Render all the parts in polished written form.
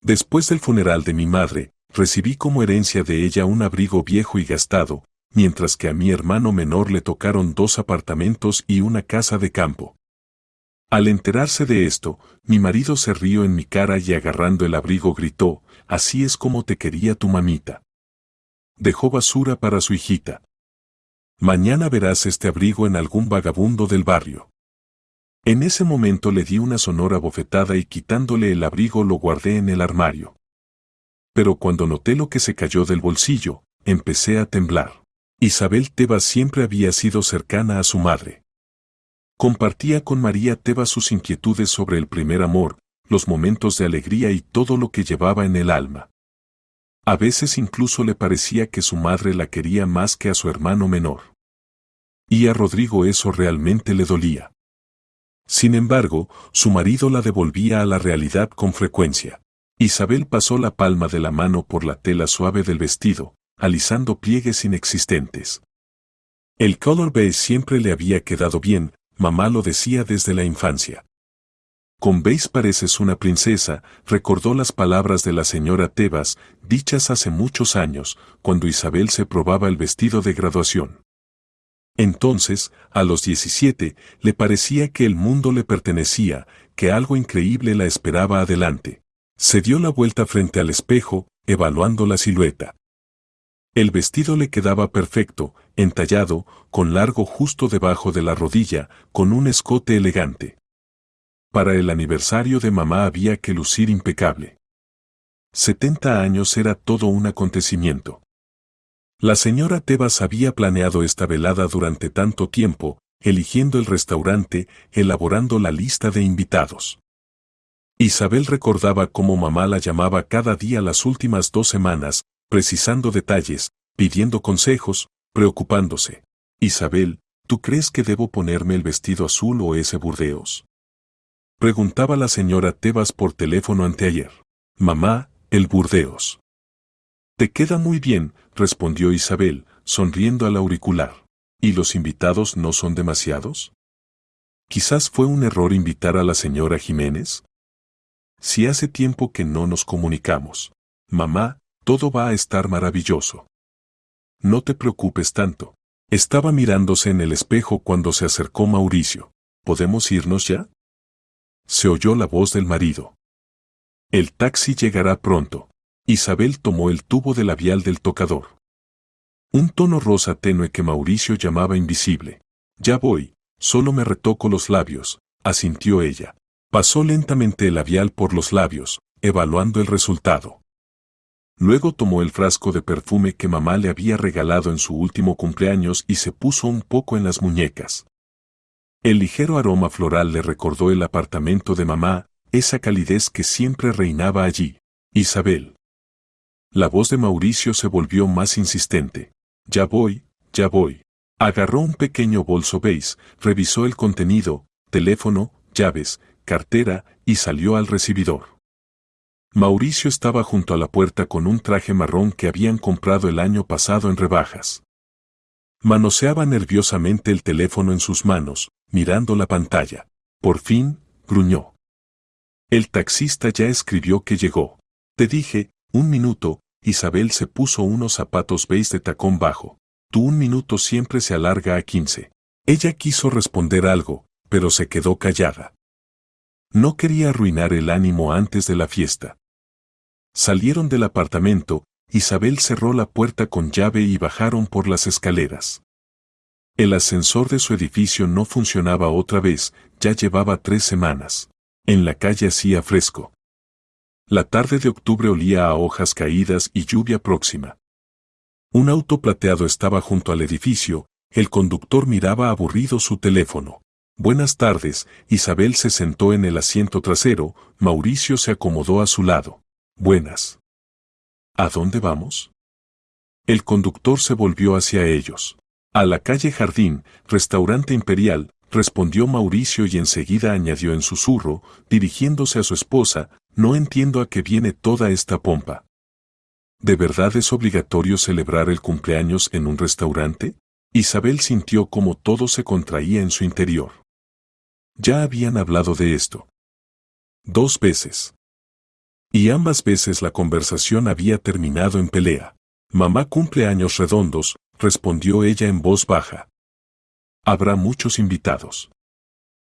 Después del funeral de mi madre, recibí como herencia de ella un abrigo viejo y gastado, mientras que a mi hermano menor le tocaron 2 apartamentos y una casa de campo. Al enterarse de esto, mi marido se rió en mi cara y agarrando el abrigo gritó, «Así es como te quería tu mamita». Dejó basura para su hijita. Mañana verás este abrigo en algún vagabundo del barrio. En ese momento le di una sonora bofetada y quitándole el abrigo lo guardé en el armario. Pero cuando noté lo que se cayó del bolsillo, empecé a temblar. Isabel Tebas siempre había sido cercana a su madre. Compartía con María Tebas sus inquietudes sobre el primer amor, los momentos de alegría y todo lo que llevaba en el alma. A veces incluso le parecía que su madre la quería más que a su hermano menor. Y a Rodrigo eso realmente le dolía. Sin embargo, su marido la devolvía a la realidad con frecuencia. Isabel pasó la palma de la mano por la tela suave del vestido, alisando pliegues inexistentes. El color beige siempre le había quedado bien, mamá lo decía desde la infancia. Con beige pareces una princesa, recordó las palabras de la señora Tebas, dichas hace muchos años, cuando Isabel se probaba el vestido de graduación. Entonces, a los 17, le parecía que el mundo le pertenecía, que algo increíble la esperaba adelante. Se dio la vuelta frente al espejo, evaluando la silueta. El vestido le quedaba perfecto, entallado, con largo justo debajo de la rodilla, con un escote elegante. Para el aniversario de mamá había que lucir impecable. 70 años era todo un acontecimiento. La señora Tebas había planeado esta velada durante tanto tiempo, eligiendo el restaurante, elaborando la lista de invitados. Isabel recordaba cómo mamá la llamaba cada día las últimas 2 semanas, precisando detalles, pidiendo consejos, preocupándose. «Isabel, ¿tú crees que debo ponerme el vestido azul o ese burdeos?», preguntaba la señora Tebas por teléfono anteayer. «Mamá, el burdeos». «Te queda muy bien», respondió Isabel, sonriendo al auricular. «¿Y los invitados no son demasiados? Quizás fue un error invitar a la señora Jiménez. Si hace tiempo que no nos comunicamos. Mamá, todo va a estar maravilloso. No te preocupes tanto». Estaba mirándose en el espejo cuando se acercó Mauricio. «¿Podemos irnos ya?», se oyó la voz del marido. «El taxi llegará pronto». Isabel tomó el tubo de labial del tocador. Un tono rosa tenue que Mauricio llamaba invisible. «Ya voy, solo me retoco los labios», asintió ella. Pasó lentamente el labial por los labios, evaluando el resultado. Luego tomó el frasco de perfume que mamá le había regalado en su último cumpleaños y se puso un poco en las muñecas. El ligero aroma floral le recordó el apartamento de mamá, esa calidez que siempre reinaba allí. «Isabel». La voz de Mauricio se volvió más insistente. «Ya voy, ya voy». Agarró un pequeño bolso beige, revisó el contenido, teléfono, llaves, cartera y salió al recibidor. Mauricio estaba junto a la puerta con un traje marrón que habían comprado el año pasado en rebajas. Manoseaba nerviosamente el teléfono en sus manos, mirando la pantalla. Por fin, gruñó. «El taxista ya escribió que llegó. Te dije, 1 minuto». Isabel se puso unos zapatos beige de tacón bajo. «Tu 1 minuto siempre se alarga a 15». Ella quiso responder algo, pero se quedó callada. No quería arruinar el ánimo antes de la fiesta. Salieron del apartamento, Isabel cerró la puerta con llave y bajaron por las escaleras. El ascensor de su edificio no funcionaba otra vez, ya llevaba 3 semanas. En la calle hacía fresco. La tarde de octubre olía a hojas caídas y lluvia próxima. Un auto plateado estaba junto al edificio, el conductor miraba aburrido su teléfono. «Buenas tardes», Isabel se sentó en el asiento trasero, Mauricio se acomodó a su lado. «Buenas. ¿A dónde vamos?». El conductor se volvió hacia ellos. «A la calle Jardín, restaurante Imperial», respondió Mauricio y enseguida añadió en susurro, dirigiéndose a su esposa, «No entiendo a qué viene toda esta pompa. ¿De verdad es obligatorio celebrar el cumpleaños en un restaurante?». Isabel sintió como todo se contraía en su interior. Ya habían hablado de esto 2 veces. Y ambas veces la conversación había terminado en pelea. Mamá cumple años redondos, respondió ella en voz baja. Habrá muchos invitados.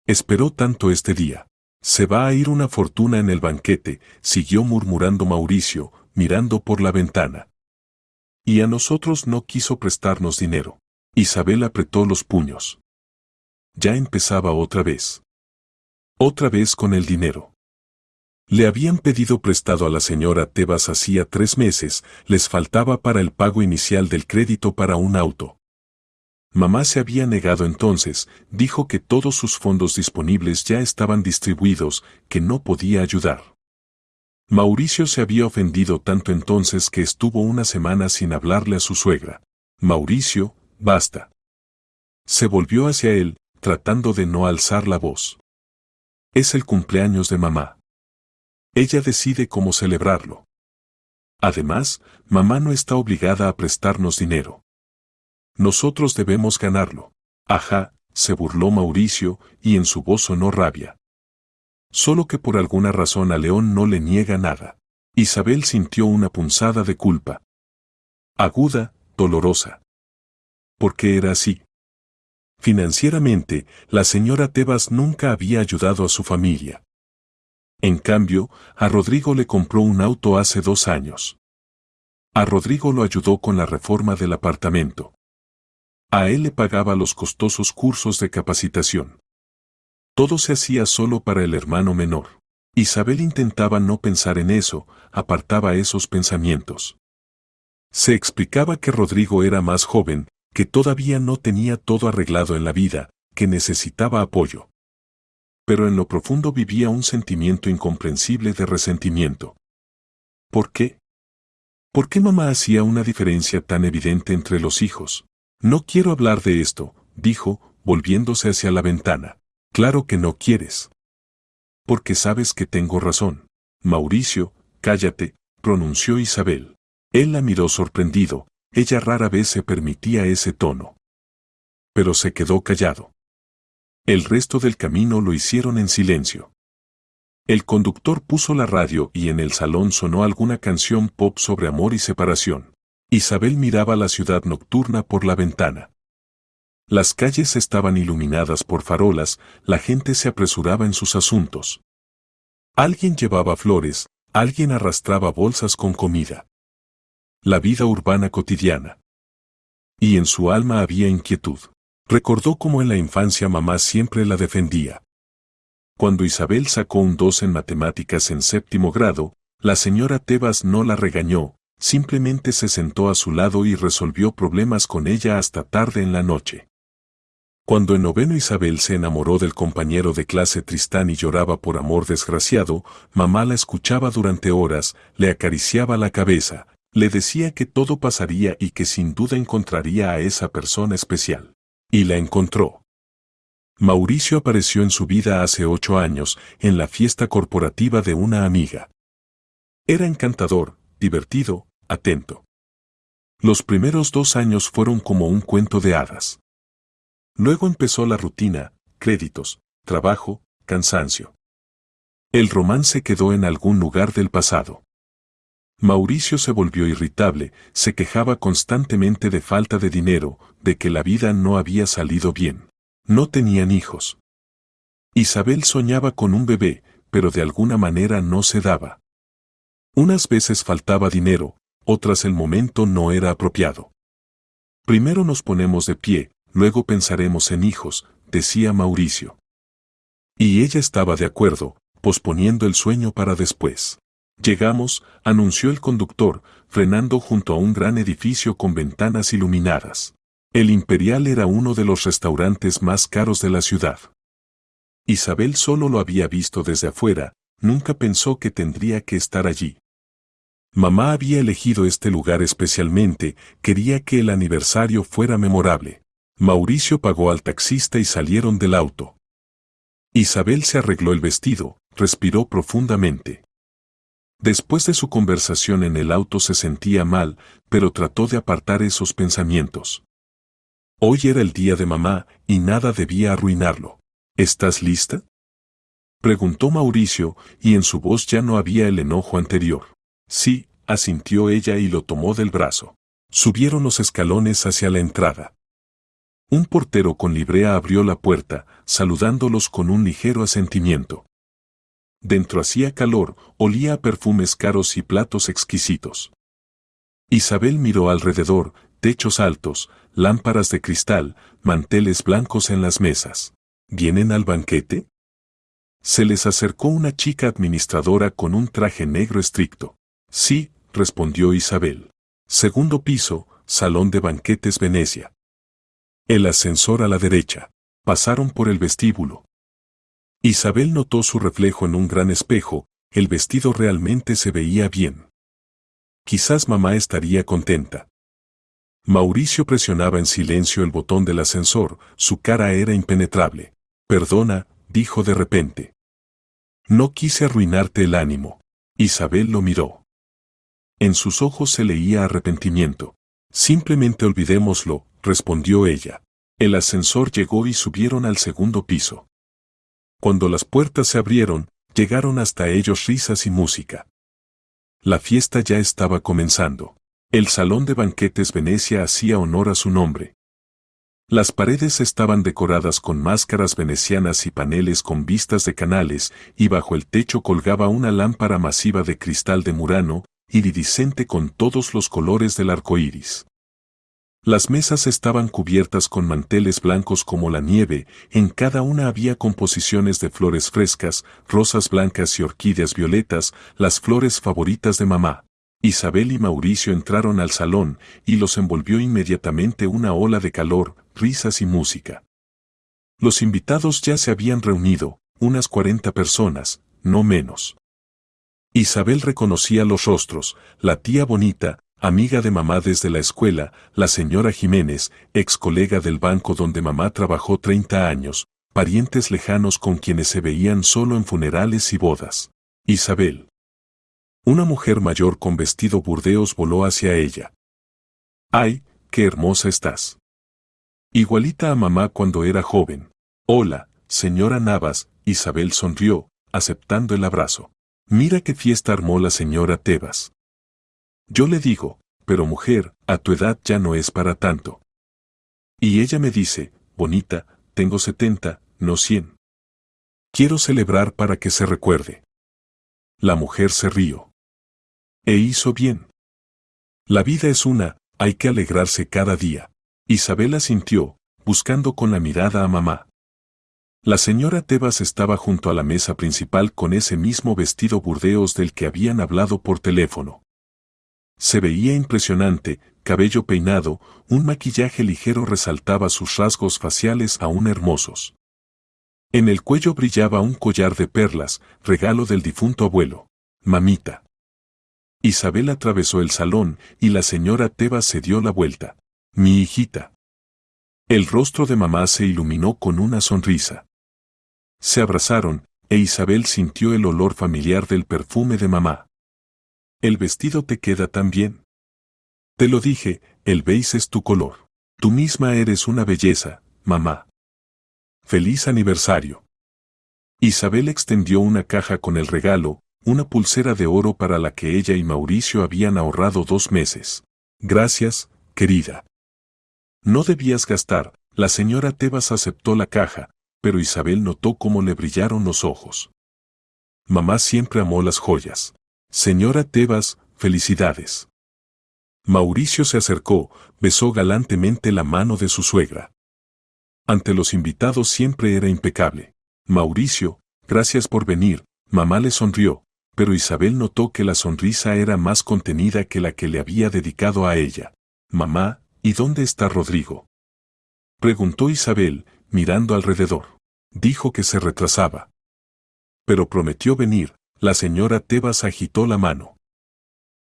Esperó tanto este día. Se va a ir una fortuna en el banquete, siguió murmurando Mauricio, mirando por la ventana. Y a nosotros no quiso prestarnos dinero. Isabel apretó los puños. Ya empezaba otra vez. Otra vez con el dinero. Le habían pedido prestado a la señora Tebas hacía 3 meses, les faltaba para el pago inicial del crédito para un auto. Mamá se había negado entonces, dijo que todos sus fondos disponibles ya estaban distribuidos, que no podía ayudar. Mauricio se había ofendido tanto entonces que estuvo una semana sin hablarle a su suegra. Mauricio, basta. Se volvió hacia él, tratando de no alzar la voz. Es el cumpleaños de mamá. Ella decide cómo celebrarlo. Además, mamá no está obligada a prestarnos dinero. Nosotros debemos ganarlo. Ajá, se burló Mauricio, y en su voz sonó rabia. Solo que por alguna razón a León no le niega nada. Isabel sintió una punzada de culpa. Aguda, dolorosa. ¿Por qué era así? Financieramente, la señora Tebas nunca había ayudado a su familia. En cambio, a Rodrigo le compró un auto hace 2 años. A Rodrigo lo ayudó con la reforma del apartamento. A él le pagaba los costosos cursos de capacitación. Todo se hacía solo para el hermano menor. Isabel intentaba no pensar en eso, apartaba esos pensamientos. Se explicaba que Rodrigo era más joven, que todavía no tenía todo arreglado en la vida, que necesitaba apoyo. Pero en lo profundo vivía un sentimiento incomprensible de resentimiento. ¿Por qué? ¿Por qué mamá hacía una diferencia tan evidente entre los hijos? No quiero hablar de esto, dijo, volviéndose hacia la ventana. Claro que no quieres. Porque sabes que tengo razón. Mauricio, cállate, pronunció Isabel. Él la miró sorprendido, ella rara vez se permitía ese tono. Pero se quedó callado. El resto del camino lo hicieron en silencio. El conductor puso la radio y en el salón sonó alguna canción pop sobre amor y separación. Isabel miraba la ciudad nocturna por la ventana. Las calles estaban iluminadas por farolas, la gente se apresuraba en sus asuntos. Alguien llevaba flores, alguien arrastraba bolsas con comida. La vida urbana cotidiana. Y en su alma había inquietud. Recordó cómo en la infancia mamá siempre la defendía. Cuando Isabel sacó un 2 en matemáticas en 7º grado, la señora Tebas no la regañó, simplemente se sentó a su lado y resolvió problemas con ella hasta tarde en la noche. Cuando en 9º Isabel se enamoró del compañero de clase Tristán y lloraba por amor desgraciado, mamá la escuchaba durante horas, le acariciaba la cabeza, le decía que todo pasaría y que sin duda encontraría a esa persona especial. Y la encontró. Mauricio apareció en su vida hace 8 años, en la fiesta corporativa de una amiga. Era encantador, divertido, atento. Los primeros 2 años fueron como un cuento de hadas. Luego empezó la rutina, créditos, trabajo, cansancio. El romance quedó en algún lugar del pasado. Mauricio se volvió irritable, se quejaba constantemente de falta de dinero, de que la vida no había salido bien. No tenían hijos. Isabel soñaba con un bebé, pero de alguna manera no se daba. Unas veces faltaba dinero, otras el momento no era apropiado. Primero nos ponemos de pie, luego pensaremos en hijos, decía Mauricio. Y ella estaba de acuerdo, posponiendo el sueño para después. Llegamos, anunció el conductor, frenando junto a un gran edificio con ventanas iluminadas. El Imperial era uno de los restaurantes más caros de la ciudad. Isabel solo lo había visto desde afuera, nunca pensó que tendría que estar allí. Mamá había elegido este lugar especialmente, quería que el aniversario fuera memorable. Mauricio pagó al taxista y salieron del auto. Isabel se arregló el vestido, respiró profundamente. Después de su conversación en el auto se sentía mal, pero trató de apartar esos pensamientos. Hoy era el día de mamá, y nada debía arruinarlo. ¿Estás lista? Preguntó Mauricio, y en su voz ya no había el enojo anterior. Sí, asintió ella y lo tomó del brazo. Subieron los escalones hacia la entrada. Un portero con librea abrió la puerta, saludándolos con un ligero asentimiento. Dentro hacía calor, olía a perfumes caros y platos exquisitos. Isabel miró alrededor, techos altos, lámparas de cristal, manteles blancos en las mesas. ¿Vienen al banquete? Se les acercó una chica administradora con un traje negro estricto. Sí, respondió Isabel. Segundo piso, salón de banquetes Venecia. El ascensor a la derecha. Pasaron por el vestíbulo. Isabel notó su reflejo en un gran espejo, el vestido realmente se veía bien. Quizás mamá estaría contenta. Mauricio presionaba en silencio el botón del ascensor, su cara era impenetrable. Perdona, dijo de repente. No quise arruinarte el ánimo. Isabel lo miró. En sus ojos se leía arrepentimiento. Simplemente olvidémoslo, respondió ella. El ascensor llegó y subieron al segundo piso. Cuando las puertas se abrieron, llegaron hasta ellos risas y música. La fiesta ya estaba comenzando. El salón de banquetes Venecia hacía honor a su nombre. Las paredes estaban decoradas con máscaras venecianas y paneles con vistas de canales, y bajo el techo colgaba una lámpara masiva de cristal de Murano, iridiscente con todos los colores del arco iris. Las mesas estaban cubiertas con manteles blancos como la nieve, en cada una había composiciones de flores frescas, rosas blancas y orquídeas violetas, las flores favoritas de mamá. Isabel y Mauricio entraron al salón, y los envolvió inmediatamente una ola de calor, risas y música. Los invitados ya se habían reunido, unas 40 personas, no menos. Isabel reconocía los rostros, la tía Bonita, amiga de mamá desde la escuela, la señora Jiménez, ex colega del banco donde mamá trabajó 30 años, parientes lejanos con quienes se veían solo en funerales y bodas. Isabel. Una mujer mayor con vestido burdeos voló hacia ella. ¡Ay, qué hermosa estás! Igualita a mamá cuando era joven. Hola, señora Navas, Isabel sonrió, aceptando el abrazo. Mira qué fiesta armó la señora Tebas. Yo le digo, pero mujer, a tu edad ya no es para tanto. Y ella me dice, bonita, tengo 70, no 100. Quiero celebrar para que se recuerde. La mujer se rió. E hizo bien. La vida es una, hay que alegrarse cada día. Isabel asintió, buscando con la mirada a mamá. La señora Tebas estaba junto a la mesa principal con ese mismo vestido burdeos del que habían hablado por teléfono. Se veía impresionante, cabello peinado, un maquillaje ligero resaltaba sus rasgos faciales aún hermosos. En el cuello brillaba un collar de perlas, regalo del difunto abuelo. Mamita. Isabel atravesó el salón y la señora Tebas se dio la vuelta. Mi hijita. El rostro de mamá se iluminó con una sonrisa. Se abrazaron, e Isabel sintió el olor familiar del perfume de mamá. El vestido te queda tan bien. Te lo dije, el beige es tu color. Tú misma eres una belleza, mamá. Feliz aniversario. Isabel extendió una caja con el regalo, una pulsera de oro para la que ella y Mauricio habían ahorrado 2 meses. Gracias, querida. No debías gastar, la señora Tebas aceptó la caja, pero Isabel notó cómo le brillaron los ojos. Mamá siempre amó las joyas. Señora Tebas, felicidades. Mauricio se acercó, besó galantemente la mano de su suegra. Ante los invitados siempre era impecable. Mauricio, gracias por venir, mamá le sonrió, pero Isabel notó que la sonrisa era más contenida que la que le había dedicado a ella. Mamá, ¿y dónde está Rodrigo? Preguntó Isabel, mirando alrededor. Dijo que se retrasaba. Pero prometió venir, la señora Tebas agitó la mano.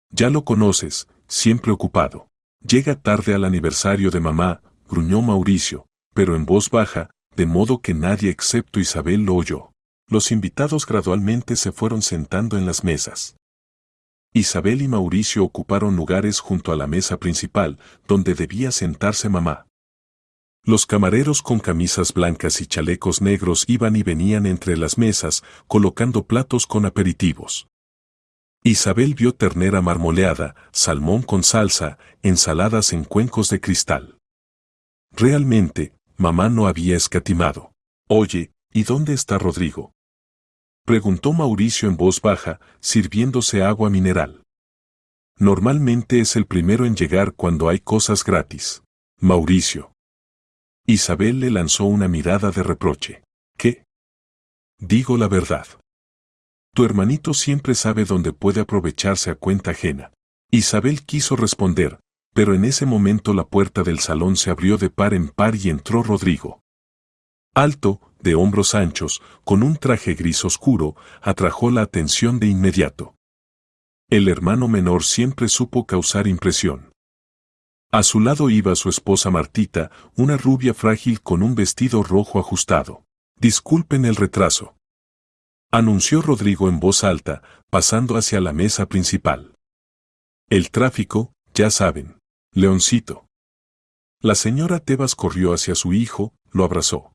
Ya lo conoces, siempre ocupado. Llega tarde al aniversario de mamá, gruñó Mauricio, pero en voz baja, de modo que nadie excepto Isabel lo oyó. Los invitados gradualmente se fueron sentando en las mesas. Isabel y Mauricio ocuparon lugares junto a la mesa principal, donde debía sentarse mamá. Los camareros con camisas blancas y chalecos negros iban y venían entre las mesas, colocando platos con aperitivos. Isabel vio ternera marmoleada, salmón con salsa, ensaladas en cuencos de cristal. Realmente, mamá no había escatimado. «Oye, ¿y dónde está Rodrigo?», preguntó Mauricio en voz baja, sirviéndose agua mineral. «Normalmente es el primero en llegar cuando hay cosas gratis. Mauricio». Isabel le lanzó una mirada de reproche. «¿Qué?». «Digo la verdad. Tu hermanito siempre sabe dónde puede aprovecharse a cuenta ajena». Isabel quiso responder, pero en ese momento la puerta del salón se abrió de par en par y entró Rodrigo. Alto, de hombros anchos, con un traje gris oscuro, atrajo la atención de inmediato. El hermano menor siempre supo causar impresión. A su lado iba su esposa Martita, una rubia frágil con un vestido rojo ajustado. «Disculpen el retraso», anunció Rodrigo en voz alta, pasando hacia la mesa principal. «El tráfico, ya saben. Leoncito». La señora Tebas corrió hacia su hijo, lo abrazó.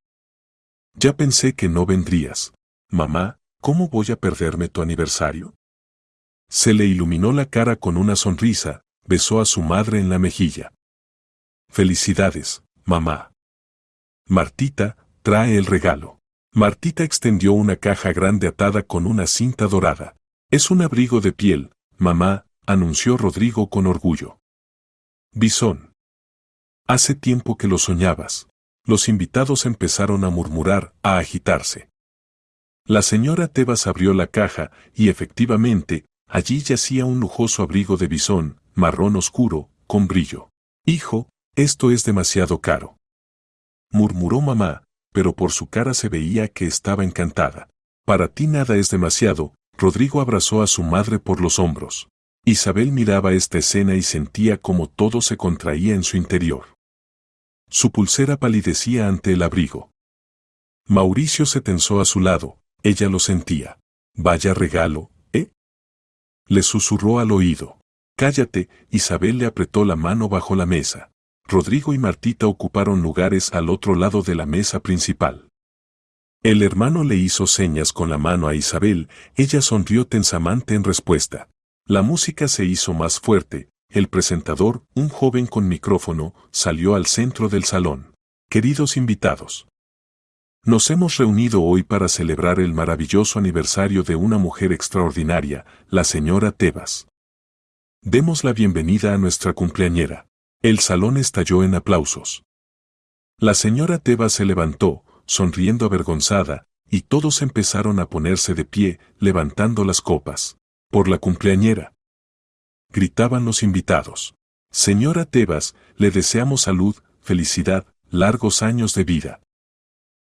«Ya pensé que no vendrías. Mamá, ¿cómo voy a perderme tu aniversario?». Se le iluminó la cara con una sonrisa, besó a su madre en la mejilla. «Felicidades, mamá». «Martita, trae el regalo». Martita extendió una caja grande atada con una cinta dorada. «Es un abrigo de piel, mamá», anunció Rodrigo con orgullo. «Bisón. Hace tiempo que lo soñabas». Los invitados empezaron a murmurar, a agitarse. La señora Tebas abrió la caja y efectivamente, allí yacía un lujoso abrigo de bisón, marrón oscuro, con brillo. «Hijo, esto es demasiado caro», murmuró mamá, pero por su cara se veía que estaba encantada. «Para ti nada es demasiado», Rodrigo abrazó a su madre por los hombros. Isabel miraba esta escena y sentía como todo se contraía en su interior. Su pulsera palidecía ante el abrigo. Mauricio se tensó a su lado, ella lo sentía. «Vaya regalo, ¿eh?», le susurró al oído. «Cállate», Isabel le apretó la mano bajo la mesa. Rodrigo y Martita ocuparon lugares al otro lado de la mesa principal. El hermano le hizo señas con la mano a Isabel, ella sonrió tensamante en respuesta. La música se hizo más fuerte. El presentador, un joven con micrófono, salió al centro del salón. «Queridos invitados, nos hemos reunido hoy para celebrar el maravilloso aniversario de una mujer extraordinaria, la señora Tebas. Demos la bienvenida a nuestra cumpleañera». El salón estalló en aplausos. La señora Tebas se levantó, sonriendo avergonzada, y todos empezaron a ponerse de pie, levantando las copas. «Por la cumpleañera», gritaban los invitados. «Señora Tebas, le deseamos salud, felicidad, largos años de vida»,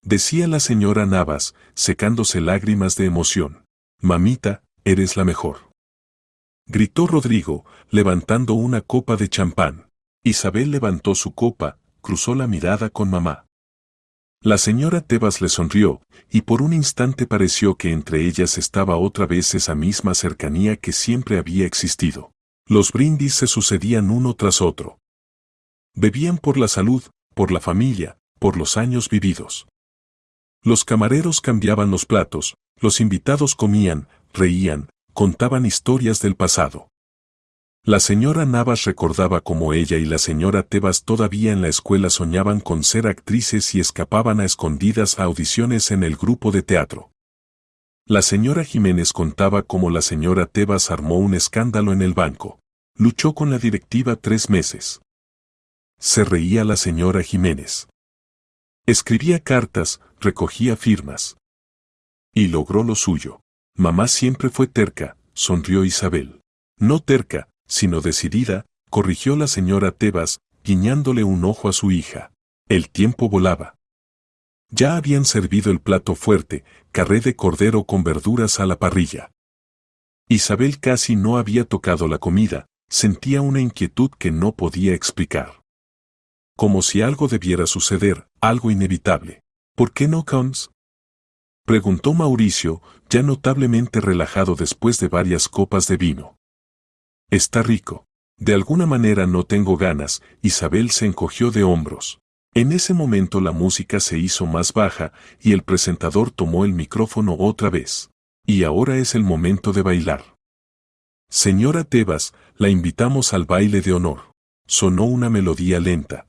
decía la señora Navas, secándose lágrimas de emoción. «Mamita, eres la mejor», gritó Rodrigo, levantando una copa de champán. Isabel levantó su copa, cruzó la mirada con mamá. La señora Tebas le sonrió, y por un instante pareció que entre ellas estaba otra vez esa misma cercanía que siempre había existido. Los brindis se sucedían uno tras otro. Bebían por la salud, por la familia, por los años vividos. Los camareros cambiaban los platos, los invitados comían, reían, contaban historias del pasado. La señora Navas recordaba cómo ella y la señora Tebas todavía en la escuela soñaban con ser actrices y escapaban a escondidas a audiciones en el grupo de teatro. La señora Jiménez contaba cómo la señora Tebas armó un escándalo en el banco. Luchó con la directiva 3 meses. Se reía la señora Jiménez. Escribía cartas, recogía firmas. Y logró lo suyo. Mamá siempre fue terca, sonrió Isabel. No terca, sino decidida, corrigió la señora Tebas, guiñándole un ojo a su hija. El tiempo volaba. Ya habían servido el plato fuerte, carré de cordero con verduras a la parrilla. Isabel casi no había tocado la comida, sentía una inquietud que no podía explicar. Como si algo debiera suceder, algo inevitable. ¿Por qué no comes?, preguntó Mauricio, ya notablemente relajado después de varias copas de vino. Está rico. De alguna manera no tengo ganas, Isabel se encogió de hombros. En ese momento la música se hizo más baja y el presentador tomó el micrófono otra vez. Y ahora es el momento de bailar. Señora Tebas, la invitamos al baile de honor. Sonó una melodía lenta.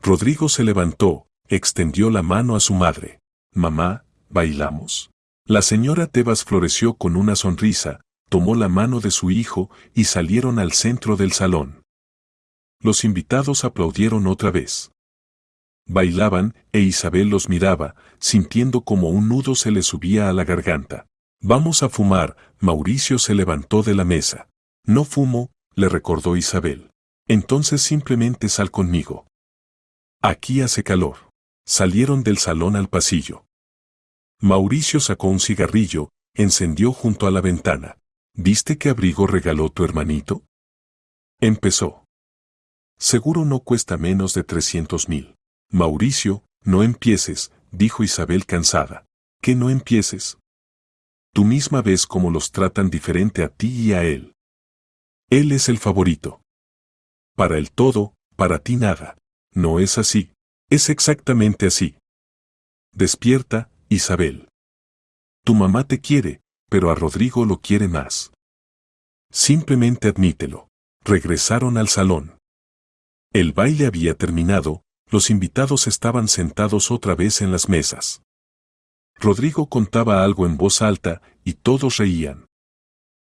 Rodrigo se levantó, extendió la mano a su madre. Mamá, ¿bailamos? La señora Tebas floreció con una sonrisa, tomó la mano de su hijo y salieron al centro del salón. Los invitados aplaudieron otra vez. Bailaban, e Isabel los miraba, sintiendo como un nudo se le subía a la garganta. Vamos a fumar, Mauricio se levantó de la mesa. No fumo, le recordó Isabel. Entonces simplemente sal conmigo. Aquí hace calor. Salieron del salón al pasillo. Mauricio sacó un cigarrillo, encendió junto a la ventana. ¿Viste qué abrigo regaló tu hermanito? Empezó. Seguro no cuesta menos de 300,000. Mauricio, no empieces, dijo Isabel cansada. ¿Qué no empieces? Tú misma ves cómo los tratan diferente a ti y a él. Él es el favorito. Para él todo, para ti nada. No es así. Es exactamente así. Despierta, Isabel. Tu mamá te quiere, pero a Rodrigo lo quiere más. Simplemente admítelo. Regresaron al salón. El baile había terminado, los invitados estaban sentados otra vez en las mesas. Rodrigo contaba algo en voz alta, y todos reían.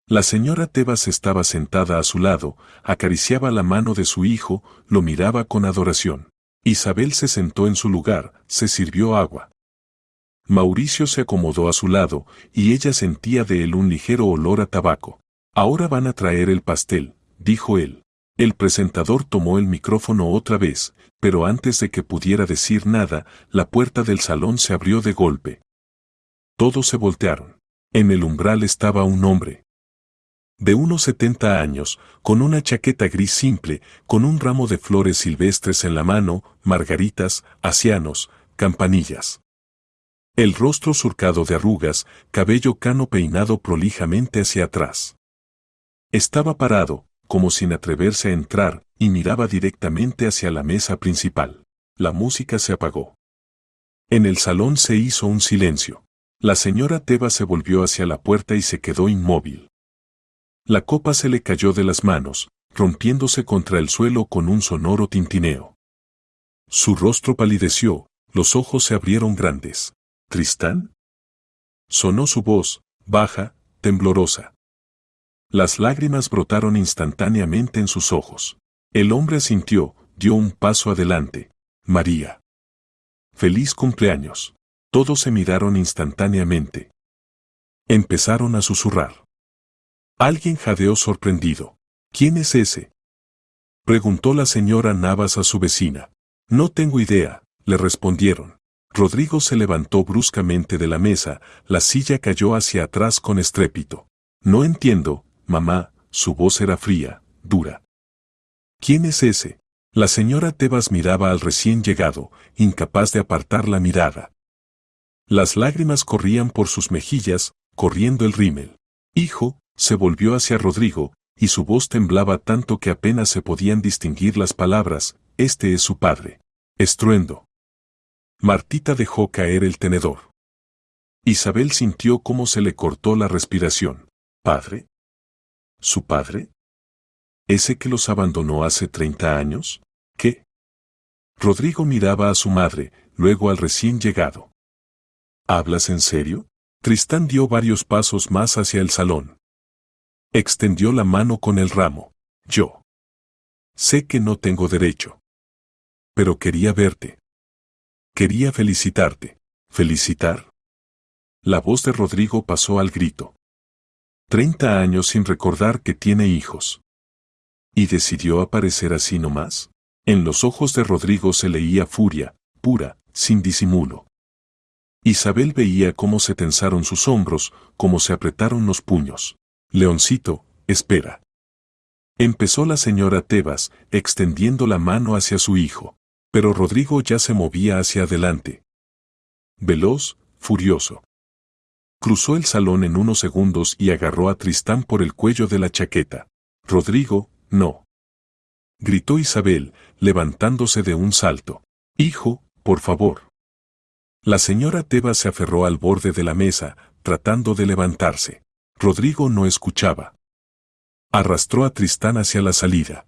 La señora Tebas estaba sentada a su lado, acariciaba la mano de su hijo, lo miraba con adoración. Isabel se sentó en su lugar, se sirvió agua. Mauricio se acomodó a su lado, y ella sentía de él un ligero olor a tabaco. Ahora van a traer el pastel, dijo él. El presentador tomó el micrófono otra vez, pero antes de que pudiera decir nada, la puerta del salón se abrió de golpe. Todos se voltearon. En el umbral estaba un hombre. De unos 70 años, con una chaqueta gris simple, con un ramo de flores silvestres en la mano, margaritas, acianos, campanillas. El rostro surcado de arrugas, cabello cano peinado prolijamente hacia atrás. Estaba parado, como sin atreverse a entrar, y miraba directamente hacia la mesa principal. La música se apagó. En el salón se hizo un silencio. La señora Tebas se volvió hacia la puerta y se quedó inmóvil. La copa se le cayó de las manos, rompiéndose contra el suelo con un sonoro tintineo. Su rostro palideció, los ojos se abrieron grandes. ¿Tristán? Sonó su voz, baja, temblorosa. Las lágrimas brotaron instantáneamente en sus ojos. El hombre asintió, dio un paso adelante. María. Feliz cumpleaños. Todos se miraron instantáneamente. Empezaron a susurrar. Alguien jadeó sorprendido. ¿Quién es ese? Preguntó la señora Navas a su vecina. No tengo idea, le respondieron. Rodrigo se levantó bruscamente de la mesa, la silla cayó hacia atrás con estrépito. No entiendo, mamá, su voz era fría, dura. ¿Quién es ese? La señora Tebas miraba al recién llegado, incapaz de apartar la mirada. Las lágrimas corrían por sus mejillas, corriendo el rímel. Hijo, se volvió hacia Rodrigo, y su voz temblaba tanto que apenas se podían distinguir las palabras, este es su padre. Estruendo. Martita dejó caer el tenedor. Isabel sintió cómo se le cortó la respiración. ¿Padre? ¿Su padre? ¿Ese que los abandonó hace 30 años? ¿Qué? Rodrigo miraba a su madre, luego al recién llegado. ¿Hablas en serio? Tristán dio varios pasos más hacia el salón. Extendió la mano con el ramo. Yo. Sé que no tengo derecho. Pero quería verte. Quería felicitarte. ¿Felicitar? La voz de Rodrigo pasó al grito. 30 años sin recordar que tiene hijos. ¿Y decidió aparecer así nomás? En los ojos de Rodrigo se leía furia, pura, sin disimulo. Isabel veía cómo se tensaron sus hombros, cómo se apretaron los puños. Leoncito, espera. Empezó la señora Tebas, extendiendo la mano hacia su hijo. Pero Rodrigo ya se movía hacia adelante. Veloz, furioso. Cruzó el salón en unos segundos y agarró a Tristán por el cuello de la chaqueta. Rodrigo, no. Gritó Isabel, levantándose de un salto. Hijo, por favor. La señora Tebas se aferró al borde de la mesa, tratando de levantarse. Rodrigo no escuchaba. Arrastró a Tristán hacia la salida.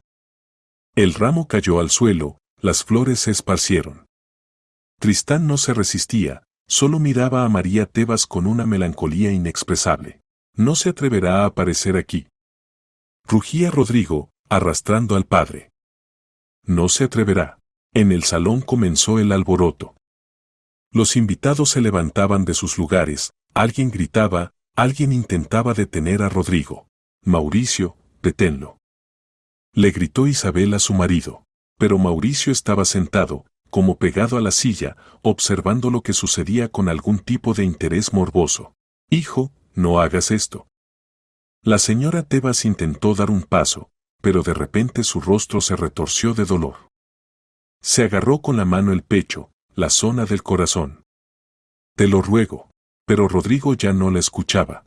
El ramo cayó al suelo, las flores se esparcieron. Tristán no se resistía, solo miraba a María Tebas con una melancolía inexpresable. No se atreverá a aparecer aquí. Rugía Rodrigo, arrastrando al padre. No se atreverá. En el salón comenzó el alboroto. Los invitados se levantaban de sus lugares, alguien gritaba, alguien intentaba detener a Rodrigo. Mauricio, deténlo. Le gritó Isabel a su marido. Pero Mauricio estaba sentado, como pegado a la silla, observando lo que sucedía con algún tipo de interés morboso. Hijo, no hagas esto. La señora Tebas intentó dar un paso, pero de repente su rostro se retorció de dolor. Se agarró con la mano el pecho, la zona del corazón. Te lo ruego. Pero Rodrigo ya no la escuchaba.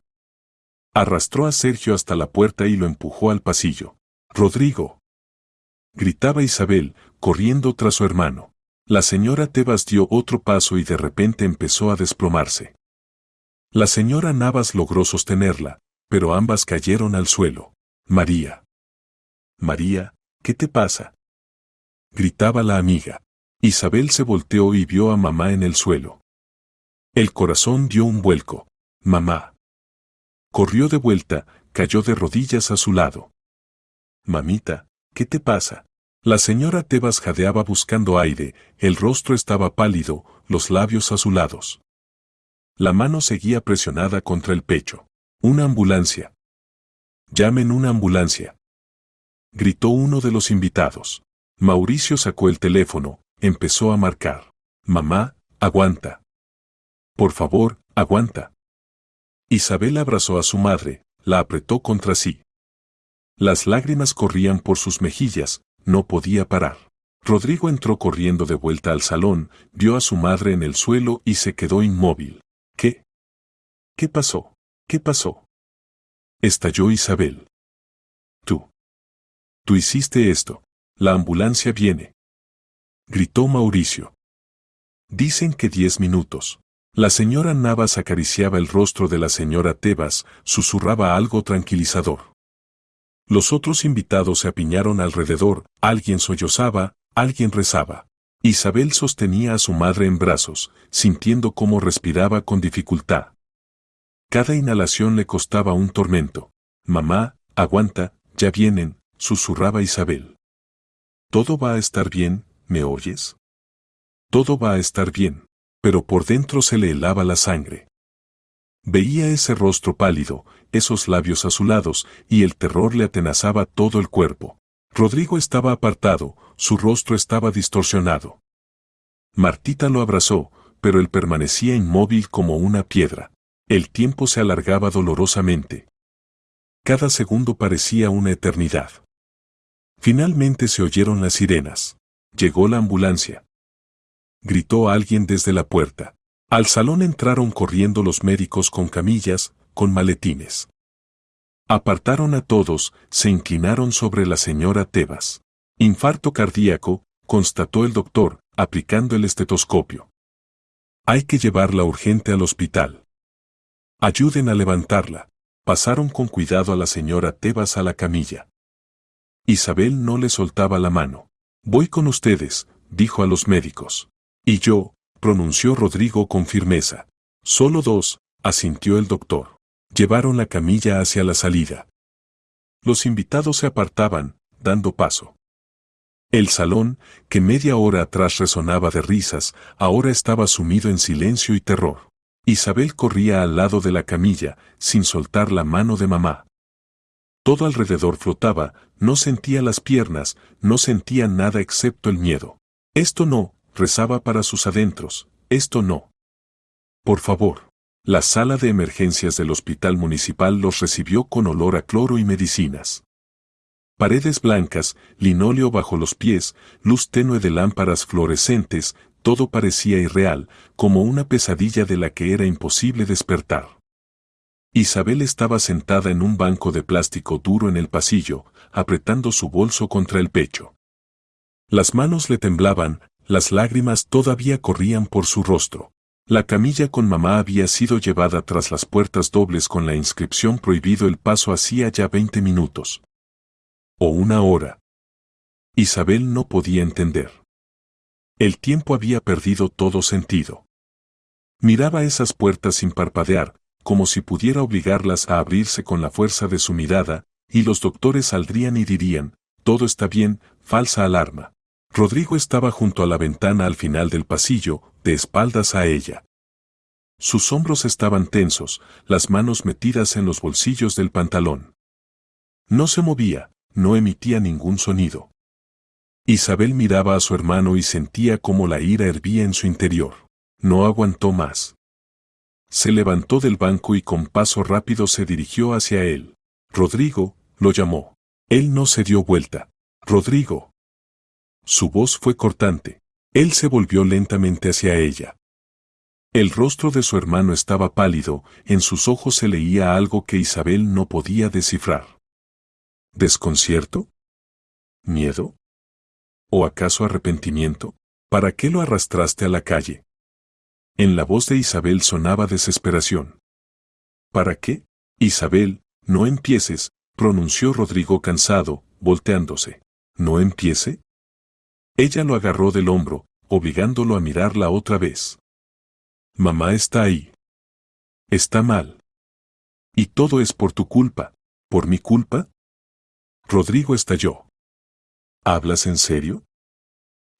Arrastró a Sergio hasta la puerta y lo empujó al pasillo. Rodrigo. Gritaba Isabel, corriendo tras su hermano. La señora Tebas dio otro paso y de repente empezó a desplomarse. La señora Navas logró sostenerla, pero ambas cayeron al suelo. María. María, ¿qué te pasa? Gritaba la amiga. Isabel se volteó y vio a mamá en el suelo. El corazón dio un vuelco. Mamá. Corrió de vuelta, cayó de rodillas a su lado. Mamita, ¿qué te pasa? La señora Tebas jadeaba buscando aire, el rostro estaba pálido, los labios azulados. La mano seguía presionada contra el pecho. Una ambulancia. Llamen una ambulancia. Gritó uno de los invitados. Mauricio sacó el teléfono, empezó a marcar. Mamá, aguanta. Por favor, aguanta. Isabel abrazó a su madre, la apretó contra sí. Las lágrimas corrían por sus mejillas, no podía parar. Rodrigo entró corriendo de vuelta al salón, vio a su madre en el suelo y se quedó inmóvil. ¿Qué? ¿Qué pasó? ¿Qué pasó? Estalló Isabel. Tú hiciste esto. La ambulancia viene. Gritó Mauricio. Dicen que 10 minutos. La señora Navas acariciaba el rostro de la señora Tebas, susurraba algo tranquilizador. Los otros invitados se apiñaron alrededor, alguien sollozaba, alguien rezaba. Isabel sostenía a su madre en brazos, sintiendo cómo respiraba con dificultad. Cada inhalación le costaba un tormento. Mamá, aguanta, ya vienen, susurraba Isabel. Todo va a estar bien, ¿me oyes? Todo va a estar bien, pero por dentro se le helaba la sangre. Veía ese rostro pálido, esos labios azulados, y el terror le atenazaba todo el cuerpo. Rodrigo estaba apartado, su rostro estaba distorsionado. Martita lo abrazó, pero él permanecía inmóvil como una piedra. El tiempo se alargaba dolorosamente. Cada segundo parecía una eternidad. Finalmente se oyeron las sirenas. Llegó la ambulancia. Gritó alguien desde la puerta. Al salón entraron corriendo los médicos con camillas, con maletines. Apartaron a todos, se inclinaron sobre la señora Tebas. Infarto cardíaco, constató el doctor, aplicando el estetoscopio. Hay que llevarla urgente al hospital. Ayuden a levantarla. Pasaron con cuidado a la señora Tebas a la camilla. Isabel no le soltaba la mano. Voy con ustedes, dijo a los médicos. Y yo, pronunció Rodrigo con firmeza. Solo dos, asintió el doctor. Llevaron la camilla hacia la salida. Los invitados se apartaban, dando paso. El salón, que media hora atrás resonaba de risas, ahora estaba sumido en silencio y terror. Isabel corría al lado de la camilla, sin soltar la mano de mamá. Todo alrededor flotaba, no sentía las piernas, no sentía nada excepto el miedo. Esto no, rezaba para sus adentros, esto no. Por favor. La sala de emergencias del hospital municipal los recibió con olor a cloro y medicinas. Paredes blancas, linóleo bajo los pies, luz tenue de lámparas fluorescentes, todo parecía irreal, como una pesadilla de la que era imposible despertar. Isabel estaba sentada en un banco de plástico duro en el pasillo, apretando su bolso contra el pecho. Las manos le temblaban, Las lágrimas todavía corrían por su rostro. La camilla con mamá había sido llevada tras las puertas dobles con la inscripción prohibido el paso hacía ya 20 minutos. O una hora. Isabel no podía entender. El tiempo había perdido todo sentido. Miraba esas puertas sin parpadear, como si pudiera obligarlas a abrirse con la fuerza de su mirada, y los doctores saldrían y dirían, todo está bien, falsa alarma. Rodrigo estaba junto a la ventana al final del pasillo, de espaldas a ella. Sus hombros estaban tensos, las manos metidas en los bolsillos del pantalón. No se movía, no emitía ningún sonido. Isabel miraba a su hermano y sentía cómo la ira hervía en su interior. No aguantó más. Se levantó del banco y con paso rápido se dirigió hacia él. Rodrigo, lo llamó. Él no se dio vuelta. Rodrigo. Su voz fue cortante. Él se volvió lentamente hacia ella. El rostro de su hermano estaba pálido, en sus ojos se leía algo que Isabel no podía descifrar. ¿Desconcierto? ¿Miedo? ¿O acaso arrepentimiento? ¿Para qué lo arrastraste a la calle? En la voz de Isabel sonaba desesperación. ¿Para qué? Isabel, no empieces, pronunció Rodrigo cansado, volteándose. ¿No empiece? Ella lo agarró del hombro, obligándolo a mirarla otra vez. Mamá está ahí. Está mal. Y todo es por tu culpa. ¿Por mi culpa? Rodrigo estalló. ¿Hablas en serio?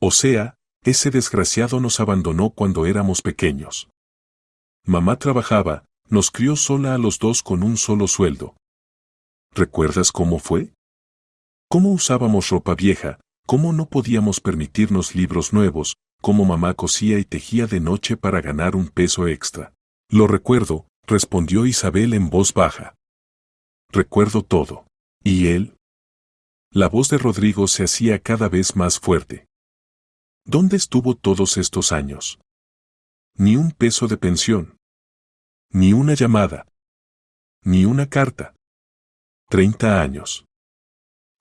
O sea, ese desgraciado nos abandonó cuando éramos pequeños. Mamá trabajaba, nos crió sola a los dos con un solo sueldo. ¿Recuerdas cómo fue? ¿Cómo usábamos ropa vieja? ¿Cómo no podíamos permitirnos libros nuevos? ¿Cómo mamá cosía y tejía de noche para ganar un peso extra? Lo recuerdo, respondió Isabel en voz baja. Recuerdo todo. ¿Y él? La voz de Rodrigo se hacía cada vez más fuerte. ¿Dónde estuvo todos estos años? Ni un peso de pensión. Ni una llamada. Ni una carta. 30 años.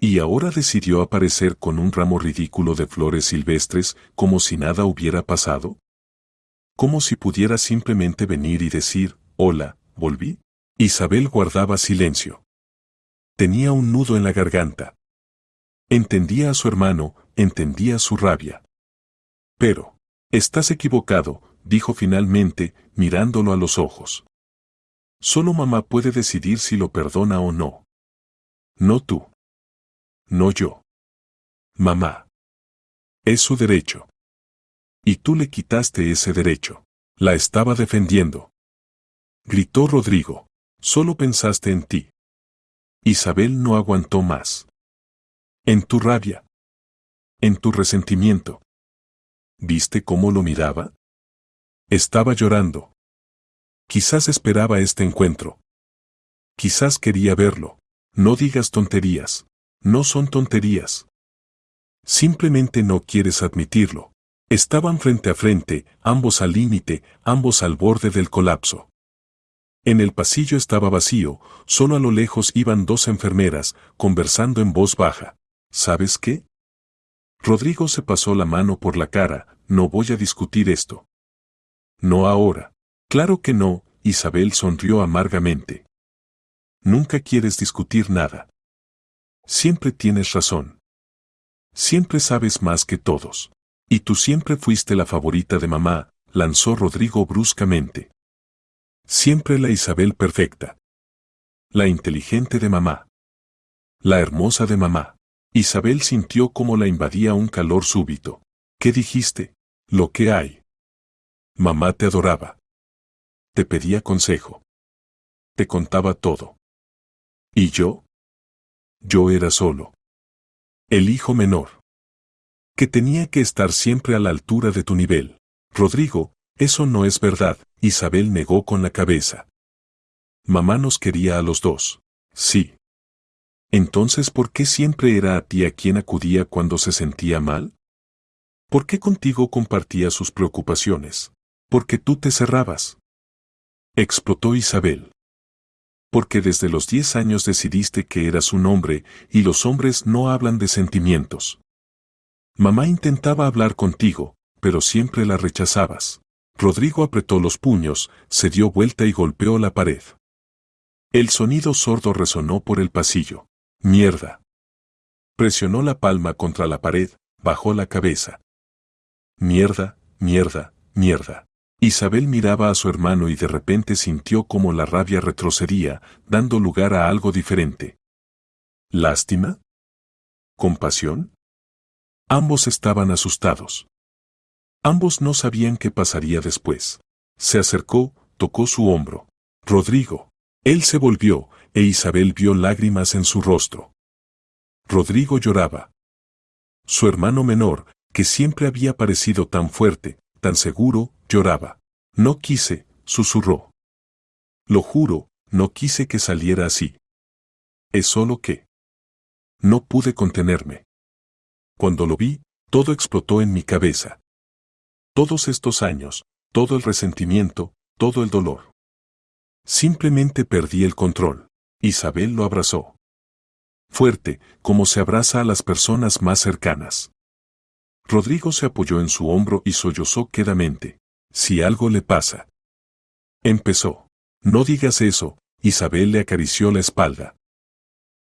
Y ahora decidió aparecer con un ramo ridículo de flores silvestres, como si nada hubiera pasado. Como si pudiera simplemente venir y decir, hola, ¿volví? Isabel guardaba silencio. Tenía un nudo en la garganta. Entendía a su hermano, entendía su rabia. Pero, estás equivocado, dijo finalmente, mirándolo a los ojos. Solo mamá puede decidir si lo perdona o no. No tú. No yo. Mamá. Es su derecho. Y tú le quitaste ese derecho. La estaba defendiendo. Gritó Rodrigo. Solo pensaste en ti. Isabel no aguantó más. En tu rabia. En tu resentimiento. ¿Viste cómo lo miraba? Estaba llorando. Quizás esperaba este encuentro. Quizás quería verlo. No digas tonterías. No son tonterías. Simplemente no quieres admitirlo. Estaban frente a frente, ambos al límite, ambos al borde del colapso. En el pasillo estaba vacío, solo a lo lejos iban dos enfermeras, conversando en voz baja. ¿Sabes qué? Rodrigo se pasó la mano por la cara, no voy a discutir esto. No ahora. Claro que no, Isabel sonrió amargamente. Nunca quieres discutir nada. Siempre tienes razón. Siempre sabes más que todos. Y tú siempre fuiste la favorita de mamá, lanzó Rodrigo bruscamente. Siempre la Isabel perfecta. La inteligente de mamá. La hermosa de mamá. Isabel sintió como la invadía un calor súbito. ¿Qué dijiste? Lo que hay. Mamá te adoraba. Te pedía consejo. Te contaba todo. ¿Y yo? Yo era solo. El hijo menor. Que tenía que estar siempre a la altura de tu nivel. Rodrigo, eso no es verdad, Isabel negó con la cabeza. Mamá nos quería a los dos. Sí. Entonces, ¿por qué siempre era a ti a quien acudía cuando se sentía mal? ¿Por qué contigo compartía sus preocupaciones? Porque tú te cerrabas. Explotó Isabel. Porque desde los 10 años decidiste que eras un hombre, y los hombres no hablan de sentimientos. Mamá intentaba hablar contigo, pero siempre la rechazabas. Rodrigo apretó los puños, se dio vuelta y golpeó la pared. El sonido sordo resonó por el pasillo. ¡Mierda! Presionó la palma contra la pared, bajó la cabeza. ¡Mierda, mierda, mierda! Isabel miraba a su hermano y de repente sintió como la rabia retrocedía, dando lugar a algo diferente. ¿Lástima? ¿Compasión? Ambos estaban asustados. Ambos no sabían qué pasaría después. Se acercó, tocó su hombro. Rodrigo. Él se volvió, e Isabel vio lágrimas en su rostro. Rodrigo lloraba. Su hermano menor, que siempre había parecido tan fuerte, tan seguro, lloraba. No quise, susurró. Lo juro, no quise que saliera así. Es solo que... No pude contenerme. Cuando lo vi, todo explotó en mi cabeza. Todos estos años, todo el resentimiento, todo el dolor. Simplemente perdí el control. Isabel lo abrazó. Fuerte, como se abraza a las personas más cercanas. Rodrigo se apoyó en su hombro y sollozó quedamente. Si algo le pasa. Empezó. No digas eso, Isabel le acarició la espalda.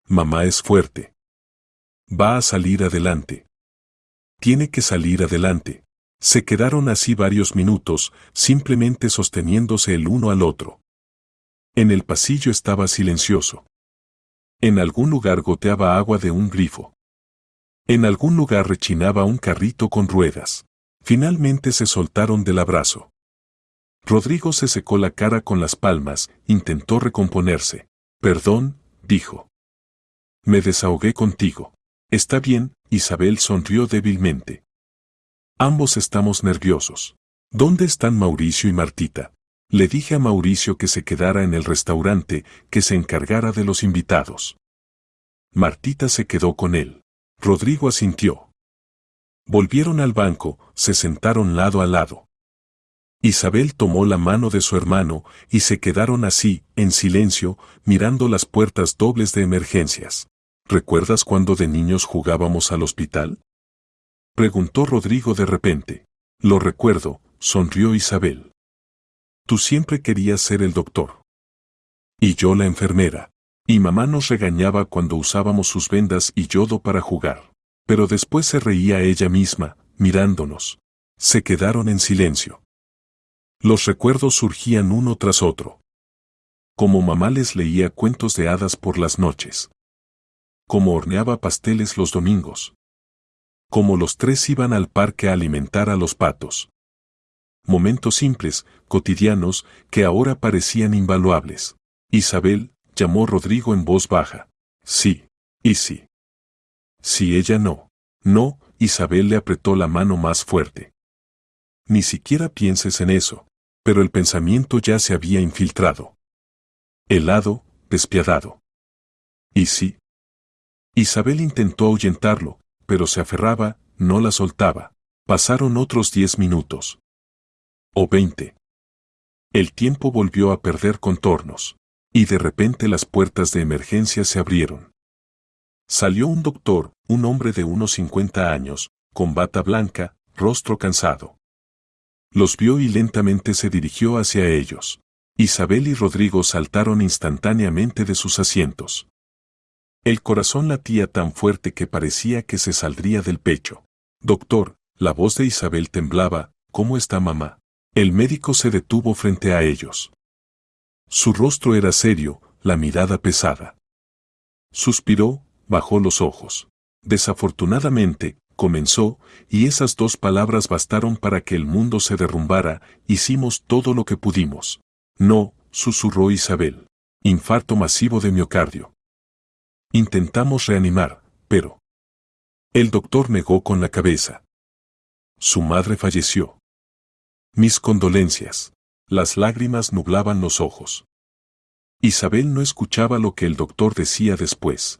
Mamá es fuerte. Va a salir adelante. Tiene que salir adelante. Se quedaron así varios minutos, simplemente sosteniéndose el uno al otro. En el pasillo estaba silencioso. En algún lugar goteaba agua de un grifo. En algún lugar rechinaba un carrito con ruedas. Finalmente se soltaron del abrazo. Rodrigo se secó la cara con las palmas, intentó recomponerse. Perdón, dijo. Me desahogué contigo. Está bien, Isabel sonrió débilmente. Ambos estamos nerviosos. ¿Dónde están Mauricio y Martita? Le dije a Mauricio que se quedara en el restaurante, que se encargara de los invitados. Martita se quedó con él. Rodrigo asintió. Volvieron al banco, se sentaron lado a lado. Isabel tomó la mano de su hermano y se quedaron así, en silencio, mirando las puertas dobles de emergencias. ¿Recuerdas cuando de niños jugábamos al hospital? Preguntó Rodrigo de repente. Lo recuerdo, sonrió Isabel. Tú siempre querías ser el doctor. Y yo la enfermera. Y mamá nos regañaba cuando usábamos sus vendas y yodo para jugar. Pero después se reía ella misma, mirándonos. Se quedaron en silencio. Los recuerdos surgían uno tras otro. Como mamá les leía cuentos de hadas por las noches. Como horneaba pasteles los domingos. Como los tres iban al parque a alimentar a los patos. Momentos simples, cotidianos, que ahora parecían invaluables. Isabel, llamó Rodrigo en voz baja. Sí, y sí. Si ella no. No, Isabel le apretó la mano más fuerte. Ni siquiera pienses en eso. Pero el pensamiento ya se había infiltrado. Helado, despiadado. ¿Y sí? Isabel intentó ahuyentarlo, pero se aferraba, no la soltaba. Pasaron otros 10 minutos. O 20. El tiempo volvió a perder contornos. Y de repente las puertas de emergencia se abrieron. Salió un doctor, un hombre de unos 50 años, con bata blanca, rostro cansado. Los vio y lentamente se dirigió hacia ellos. Isabel y Rodrigo saltaron instantáneamente de sus asientos. El corazón latía tan fuerte que parecía que se saldría del pecho. Doctor, la voz de Isabel temblaba, ¿cómo está mamá? El médico se detuvo frente a ellos. Su rostro era serio, la mirada pesada. Suspiró, bajó los ojos. Desafortunadamente, comenzó, y esas dos palabras bastaron para que el mundo se derrumbara. Hicimos todo lo que pudimos. No, susurró Isabel. Infarto masivo de miocardio. Intentamos reanimar, pero... El doctor negó con la cabeza. Su madre falleció. Mis condolencias. Las lágrimas nublaban los ojos. Isabel no escuchaba lo que el doctor decía después.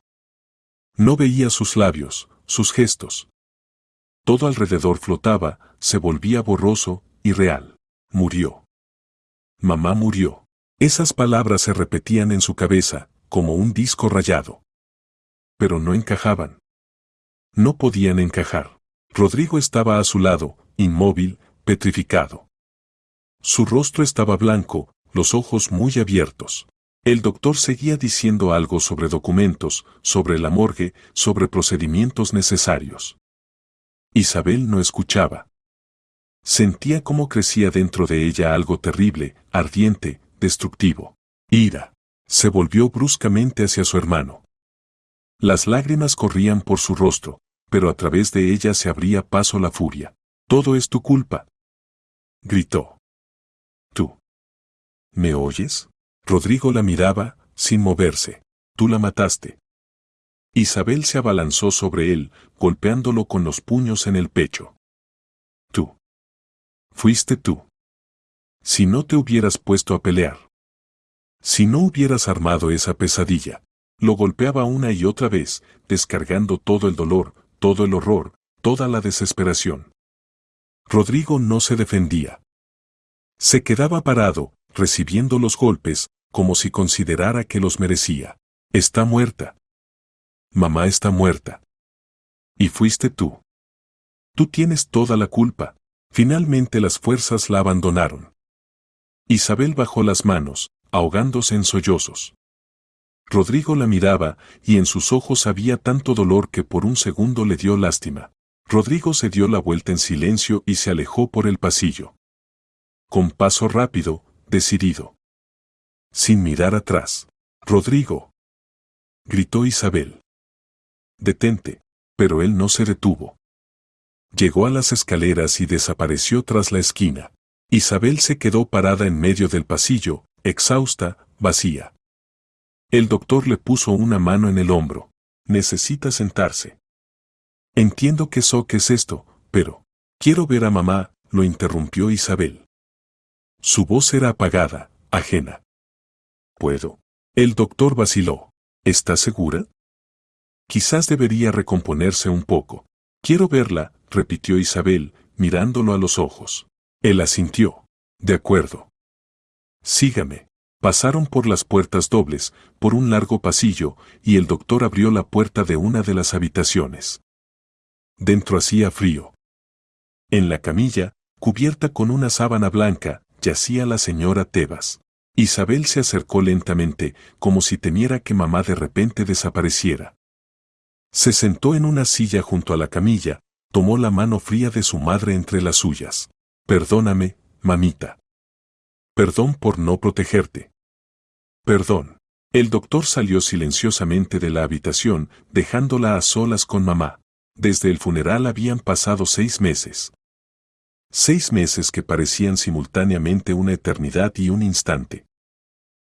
No veía sus labios, sus gestos. Todo alrededor flotaba, se volvía borroso, irreal. Murió. Mamá murió. Esas palabras se repetían en su cabeza, como un disco rayado. Pero no encajaban. No podían encajar. Rodrigo estaba a su lado, inmóvil, petrificado. Su rostro estaba blanco, los ojos muy abiertos. El doctor seguía diciendo algo sobre documentos, sobre la morgue, sobre procedimientos necesarios. Isabel no escuchaba. Sentía cómo crecía dentro de ella algo terrible, ardiente, destructivo. Ira. Se volvió bruscamente hacia su hermano. Las lágrimas corrían por su rostro, pero a través de ella se abría paso la furia. «Todo es tu culpa», gritó. «¿Tú me oyes?» Rodrigo la miraba, sin moverse. «Tú la mataste». Isabel se abalanzó sobre él, golpeándolo con los puños en el pecho. «Tú. Fuiste tú. Si no te hubieras puesto a pelear. Si no hubieras armado esa pesadilla». Lo golpeaba una y otra vez, descargando todo el dolor, todo el horror, toda la desesperación. Rodrigo no se defendía. Se quedaba parado, recibiendo los golpes, como si considerara que los merecía. «Está muerta. Mamá está muerta. Y fuiste tú. Tú tienes toda la culpa». Finalmente las fuerzas la abandonaron. Isabel bajó las manos, ahogándose en sollozos. Rodrigo la miraba, y en sus ojos había tanto dolor que por un segundo le dio lástima. Rodrigo se dio la vuelta en silencio y se alejó por el pasillo. Con paso rápido, decidido. Sin mirar atrás. «Rodrigo», gritó Isabel. «Detente», pero él no se detuvo. Llegó a las escaleras y desapareció tras la esquina. Isabel se quedó parada en medio del pasillo, exhausta, vacía. El doctor le puso una mano en el hombro. «Necesita sentarse». «Entiendo que es esto, pero quiero ver a mamá», lo interrumpió Isabel. Su voz era apagada, ajena. «¿Puedo?» El doctor vaciló. «¿Estás segura? Quizás debería recomponerse un poco». «Quiero verla», repitió Isabel, mirándolo a los ojos. Él asintió. «De acuerdo. Sígame». Pasaron por las puertas dobles, por un largo pasillo, y el doctor abrió la puerta de una de las habitaciones. Dentro hacía frío. En la camilla, cubierta con una sábana blanca, yacía la señora Tebas. Isabel se acercó lentamente, como si temiera que mamá de repente desapareciera. Se sentó en una silla junto a la camilla, tomó la mano fría de su madre entre las suyas. «Perdóname, mamita. Perdón por no protegerte. Perdón». El doctor salió silenciosamente de la habitación, dejándola a solas con mamá. Desde el funeral habían pasado 6 meses. 6 meses que parecían simultáneamente una eternidad y un instante.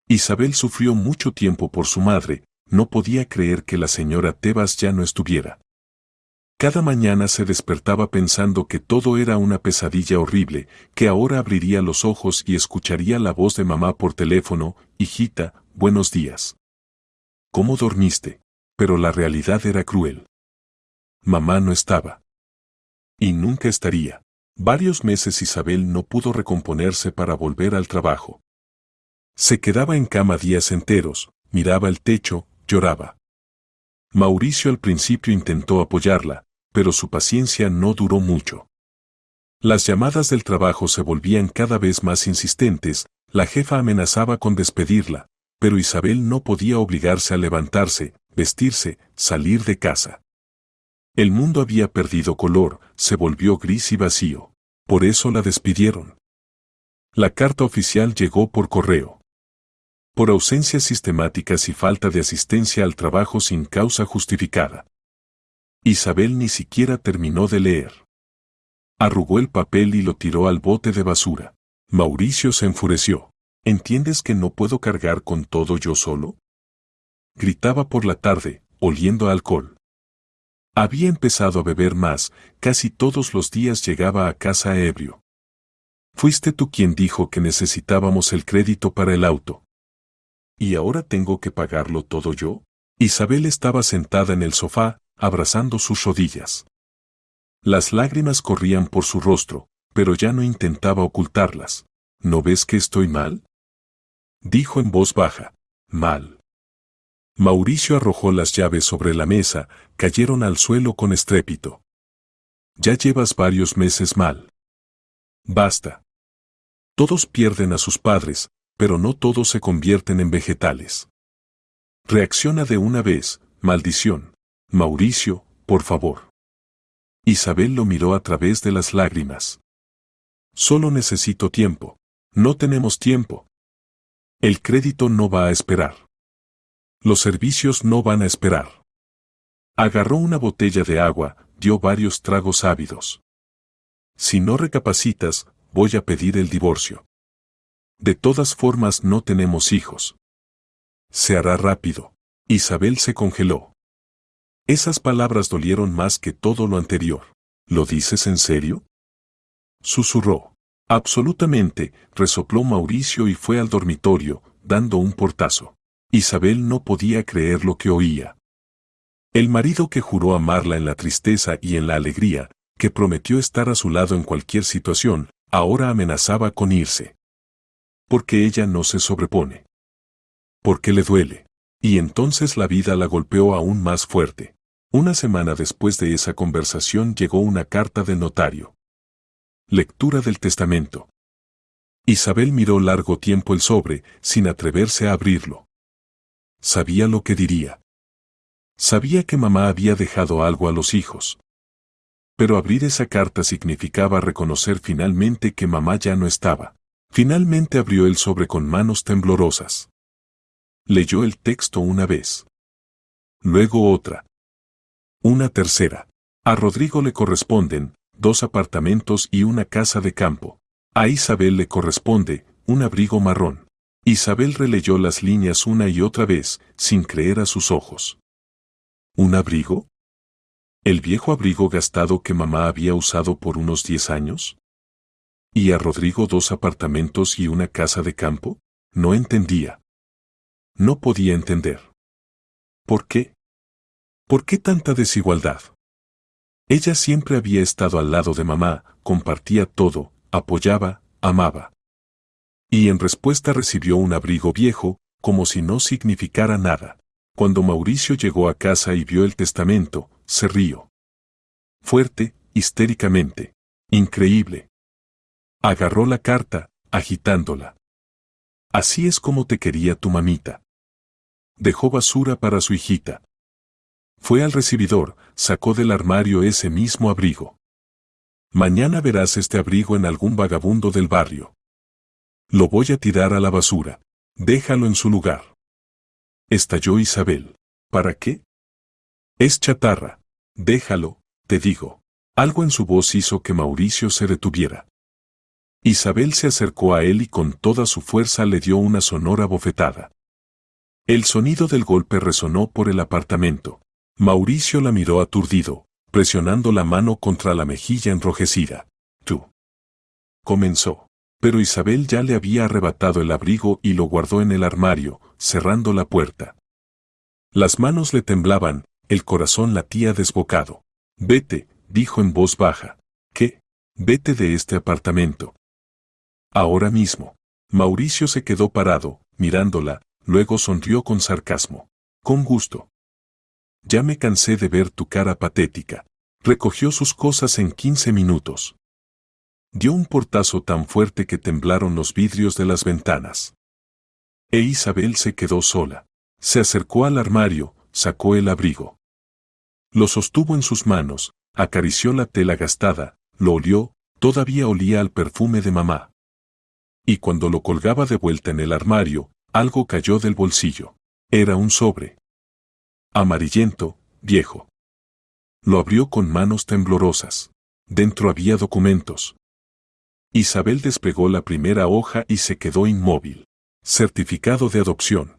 Isabel sufrió mucho tiempo por su madre, no podía creer que la señora Tebas ya no estuviera. Cada mañana se despertaba pensando que todo era una pesadilla horrible, que ahora abriría los ojos y escucharía la voz de mamá por teléfono: «Hijita, buenos días. ¿Cómo dormiste?». Pero la realidad era cruel. Mamá no estaba. Y nunca estaría. Varios meses Isabel no pudo recomponerse para volver al trabajo. Se quedaba en cama días enteros, miraba el techo, lloraba. Mauricio al principio intentó apoyarla, pero su paciencia no duró mucho. Las llamadas del trabajo se volvían cada vez más insistentes, la jefa amenazaba con despedirla, pero Isabel no podía obligarse a levantarse, vestirse, salir de casa. El mundo había perdido color, se volvió gris y vacío. Por eso la despidieron. La carta oficial llegó por correo. Por ausencias sistemáticas y falta de asistencia al trabajo sin causa justificada. Isabel ni siquiera terminó de leer. Arrugó el papel y lo tiró al bote de basura. Mauricio se enfureció. ¿Entiendes que no puedo cargar con todo yo solo?, gritaba por la tarde, oliendo a alcohol. Había empezado a beber más, casi todos los días llegaba a casa ebrio. Fuiste tú quien dijo que necesitábamos el crédito para el auto. ¿Y ahora tengo que pagarlo todo yo? Isabel estaba sentada en el sofá, abrazando sus rodillas. Las lágrimas corrían por su rostro, pero ya no intentaba ocultarlas. ¿No ves que estoy mal?, dijo en voz baja. «Mal». Mauricio arrojó las llaves sobre la mesa, cayeron al suelo con estrépito. «Ya llevas varios meses mal». Basta. Todos pierden a sus padres, pero no todos se convierten en vegetales. Reacciona de una vez, maldición. Mauricio, por favor. Isabel lo miró a través de las lágrimas. Solo necesito tiempo. No tenemos tiempo. El crédito no va a esperar. Los servicios no van a esperar. Agarró una botella de agua, dio varios tragos ávidos. Si no recapacitas, voy a pedir el divorcio. De todas formas no tenemos hijos. Se hará rápido. Isabel se congeló. Esas palabras dolieron más que todo lo anterior. ¿Lo dices en serio? Susurró. Absolutamente, resopló Mauricio y fue al dormitorio, dando un portazo. Isabel no podía creer lo que oía. El marido que juró amarla en la tristeza y en la alegría, que prometió estar a su lado en cualquier situación, ahora amenazaba con irse. Porque ella no se sobrepone. Porque le duele. Y entonces la vida la golpeó aún más fuerte. Una semana después de esa conversación llegó una carta del notario. Lectura del testamento. Isabel miró largo tiempo el sobre, sin atreverse a abrirlo. Sabía lo que diría. Sabía que mamá había dejado algo a los hijos. Pero abrir esa carta significaba reconocer finalmente que mamá ya no estaba. Finalmente abrió el sobre con manos temblorosas. Leyó el texto una vez. Luego otra. Una tercera. A Rodrigo le corresponden 2 apartamentos y una casa de campo. A Isabel le corresponde un abrigo marrón. Isabel releyó las líneas una y otra vez, sin creer a sus ojos. ¿Un abrigo? ¿El viejo abrigo gastado que mamá había usado por unos 10 años? ¿Y a Rodrigo 2 apartamentos y una casa de campo? No entendía. No podía entender. ¿Por qué? ¿Por qué tanta desigualdad? Ella siempre había estado al lado de mamá, compartía todo, apoyaba, amaba. Y en respuesta recibió un abrigo viejo, como si no significara nada. Cuando Mauricio llegó a casa y vio el testamento, se rió. Fuerte, histéricamente. Increíble. Agarró la carta, agitándola. Así es como te quería tu mamita. Dejó basura para su hijita. Fue al recibidor, sacó del armario ese mismo abrigo. Mañana verás este abrigo en algún vagabundo del barrio. Lo voy a tirar a la basura. Déjalo en su lugar. Estalló Isabel. ¿Para qué? Es chatarra. Déjalo, te digo. Algo en su voz hizo que Mauricio se detuviera. Isabel se acercó a él y con toda su fuerza le dio una sonora bofetada. El sonido del golpe resonó por el apartamento. Mauricio la miró aturdido, presionando la mano contra la mejilla enrojecida. Tú. Comenzó. Pero Isabel ya le había arrebatado el abrigo y lo guardó en el armario, cerrando la puerta. Las manos le temblaban, el corazón latía desbocado. Vete, dijo en voz baja. ¿Qué? Vete de este apartamento. Ahora mismo. Mauricio se quedó parado, mirándola, luego sonrió con sarcasmo. Con gusto. Ya me cansé de ver tu cara patética. Recogió sus cosas en 15 minutos. Dio un portazo tan fuerte que temblaron los vidrios de las ventanas. E Isabel se quedó sola. Se acercó al armario, sacó el abrigo. Lo sostuvo en sus manos, acarició la tela gastada, lo olió, todavía olía al perfume de mamá. Y cuando lo colgaba de vuelta en el armario, algo cayó del bolsillo. Era un sobre. Amarillento, viejo. Lo abrió con manos temblorosas. Dentro había documentos. Isabel despegó la primera hoja y se quedó inmóvil. Certificado de adopción.